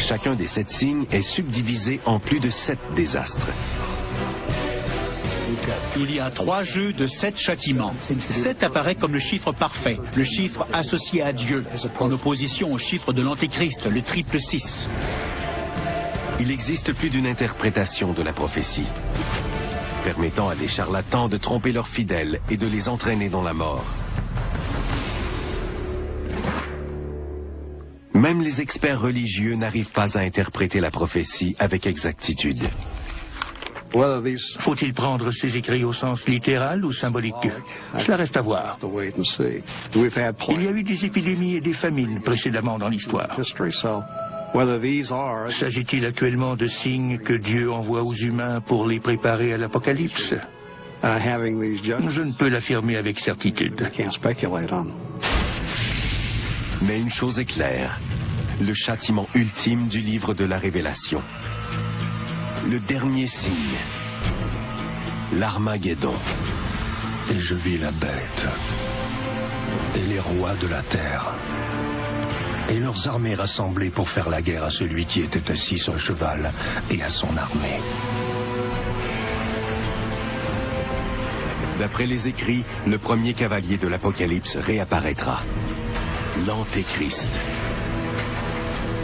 Chacun des 7 signes est subdivisé en plus de 7 désastres. Il y a 3 jeux de 7 châtiments. 7 apparaît comme le chiffre parfait, le chiffre associé à Dieu, en opposition au chiffre de l'Antéchrist, le triple 6. Il existe plus d'une interprétation de la prophétie, permettant à des charlatans de tromper leurs fidèles et de les entraîner dans la mort. Même les experts religieux n'arrivent pas à interpréter la prophétie avec exactitude. Faut-il prendre ces écrits au sens littéral ou symbolique? Cela reste à voir. Il y a eu des épidémies et des famines précédemment dans l'histoire. S'agit-il actuellement de signes que Dieu envoie aux humains pour les préparer à l'Apocalypse? Je ne peux l'affirmer avec certitude. Mais une chose est claire, le châtiment ultime du livre de la Révélation. Le dernier signe, l'Armageddon. Et je vis la bête et les rois de la terre et leurs armées rassemblées pour faire la guerre à celui qui était assis sur le cheval et à son armée. D'après les écrits, le premier cavalier de l'Apocalypse réapparaîtra, l'Antéchrist.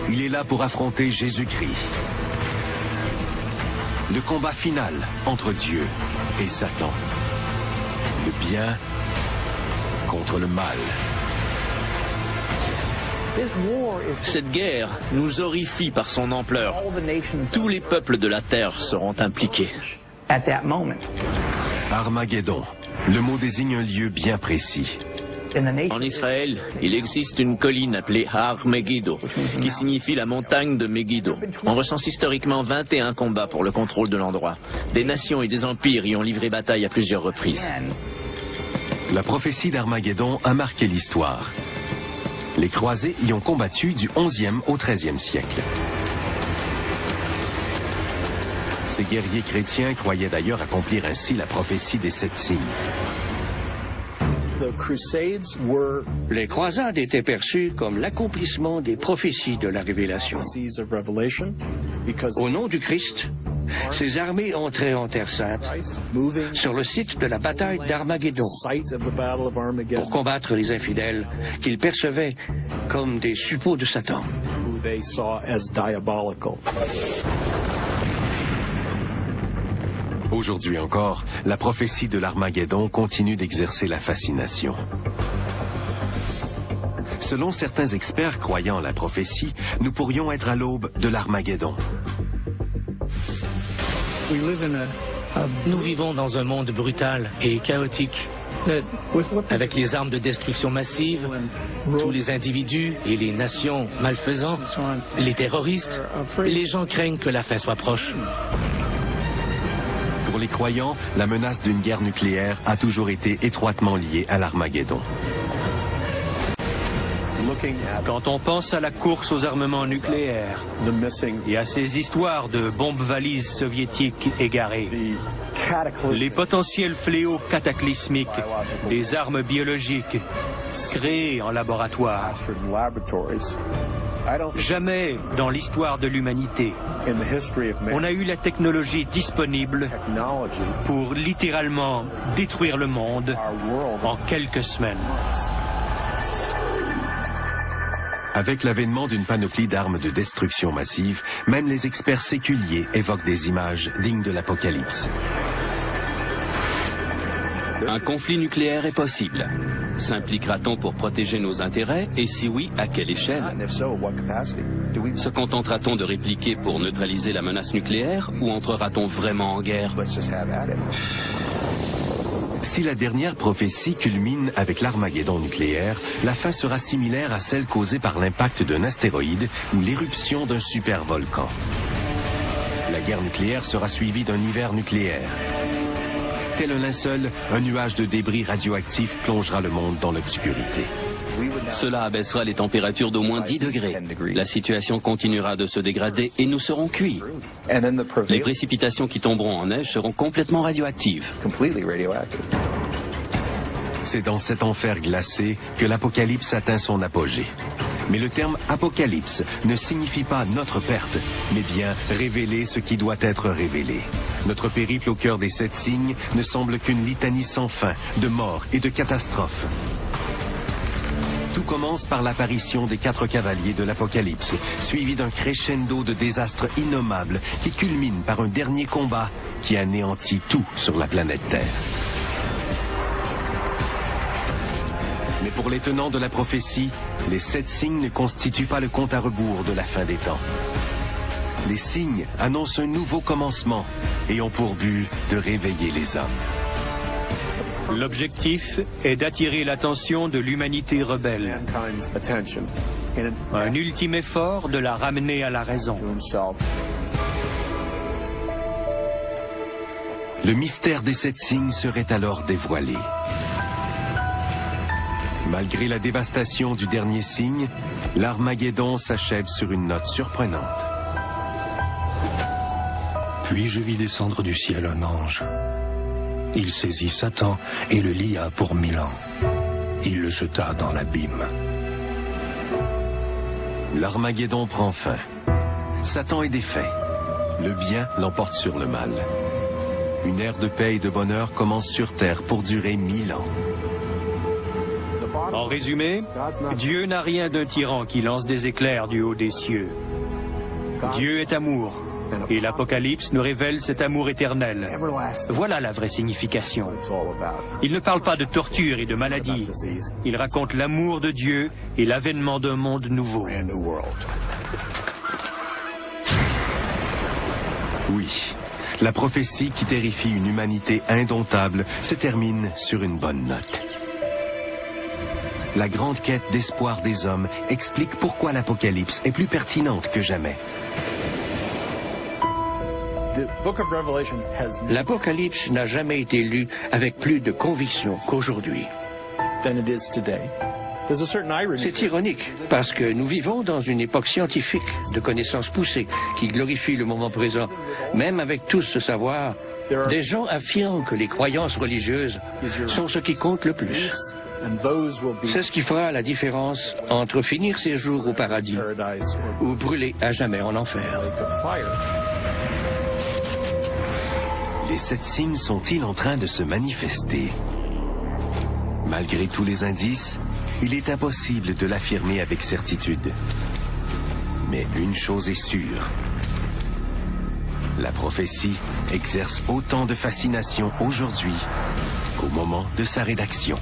Il est là pour affronter Jésus-Christ. Le combat final entre Dieu et Satan. Le bien contre le mal. Cette guerre nous horrifie par son ampleur. Tous les peuples de la terre seront impliqués. Armageddon. Le mot désigne un lieu bien précis. En Israël, il existe une colline appelée Har Megiddo, qui signifie la montagne de Megiddo. On recense historiquement 21 combats pour le contrôle de l'endroit. Des nations et des empires y ont livré bataille à plusieurs reprises. La prophétie d'Armageddon a marqué l'histoire. Les croisés y ont combattu du XIe au XIIIe siècle. Ces guerriers chrétiens croyaient d'ailleurs accomplir ainsi la prophétie des 7 signes. Les croisades étaient perçues comme l'accomplissement des prophéties de la Révélation. Au nom du Christ, ces armées entraient en Terre Sainte, sur le site de la bataille d'Armageddon, pour combattre les infidèles qu'ils percevaient comme des suppôts de Satan. Aujourd'hui encore, la prophétie de l'Armageddon continue d'exercer la fascination. Selon certains experts croyant en la prophétie, nous pourrions être à l'aube de l'Armageddon. Nous vivons dans un monde brutal et chaotique. Avec les armes de destruction massive, tous les individus et les nations malfaisants, les terroristes, les gens craignent que la fin soit proche. Pour les croyants, la menace d'une guerre nucléaire a toujours été étroitement liée à l'Armageddon. Quand on pense à la course aux armements nucléaires et à ces histoires de bombes valises soviétiques égarées, les potentiels fléaux cataclysmiques des armes biologiques créées en laboratoire, jamais dans l'histoire de l'humanité, on a eu la technologie disponible pour littéralement détruire le monde en quelques semaines. Avec l'avènement d'une panoplie d'armes de destruction massive, même les experts séculiers évoquent des images dignes de l'Apocalypse. Un conflit nucléaire est possible. S'impliquera-t-on pour protéger nos intérêts? Et si oui, à quelle échelle? Se contentera-t-on de répliquer pour neutraliser la menace nucléaire ou entrera-t-on vraiment en guerre? Si la dernière prophétie culmine avec l'Armageddon nucléaire, la fin sera similaire à celle causée par l'impact d'un astéroïde ou l'éruption d'un supervolcan. La guerre nucléaire sera suivie d'un hiver nucléaire. Tel un linceul, un nuage de débris radioactifs plongera le monde dans l'obscurité. Cela abaissera les températures d'au moins 10 degrés. La situation continuera de se dégrader et nous serons cuits. Les précipitations qui tomberont en neige seront complètement radioactives. C'est dans cet enfer glacé que l'Apocalypse atteint son apogée. Mais le terme Apocalypse ne signifie pas notre perte, mais bien révéler ce qui doit être révélé. Notre périple au cœur des 7 signes ne semble qu'une litanie sans fin de morts et de catastrophes. Tout commence par l'apparition des 4 cavaliers de l'Apocalypse, suivi d'un crescendo de désastres innommables qui culmine par un dernier combat qui anéantit tout sur la planète Terre. Mais pour les tenants de la prophétie, les 7 signes ne constituent pas le compte à rebours de la fin des temps. Les signes annoncent un nouveau commencement et ont pour but de réveiller les hommes. L'objectif est d'attirer l'attention de l'humanité rebelle. Un ultime effort de la ramener à la raison. Le mystère des 7 signes serait alors dévoilé. Malgré la dévastation du dernier signe, l'Armageddon s'achève sur une note surprenante. Puis je vis descendre du ciel un ange. Il saisit Satan et le lia pour 1000 ans. Il le jeta dans l'abîme. L'Armageddon prend fin. Satan est défait. Le bien l'emporte sur le mal. Une ère de paix et de bonheur commence sur terre pour durer 1000 ans. En résumé, Dieu n'a rien d'un tyran qui lance des éclairs du haut des cieux. Dieu est amour, et l'Apocalypse nous révèle cet amour éternel. Voilà la vraie signification. Il ne parle pas de torture et de maladie. Il raconte l'amour de Dieu et l'avènement d'un monde nouveau. Oui, la prophétie qui terrifie une humanité indomptable se termine sur une bonne note. La grande quête d'espoir des hommes explique pourquoi l'Apocalypse est plus pertinente que jamais. L'Apocalypse n'a jamais été lu avec plus de conviction qu'aujourd'hui. C'est ironique, parce que nous vivons dans une époque scientifique, de connaissances poussées, qui glorifie le moment présent. Même avec tout ce savoir, des gens affirment que les croyances religieuses sont ce qui compte le plus. C'est ce qui fera la différence entre finir ses jours au paradis ou brûler à jamais en enfer. Les 7 signes sont-ils en train de se manifester? Malgré tous les indices, il est impossible de l'affirmer avec certitude. Mais une chose est sûre. La prophétie exerce autant de fascination aujourd'hui qu'au moment de sa rédaction.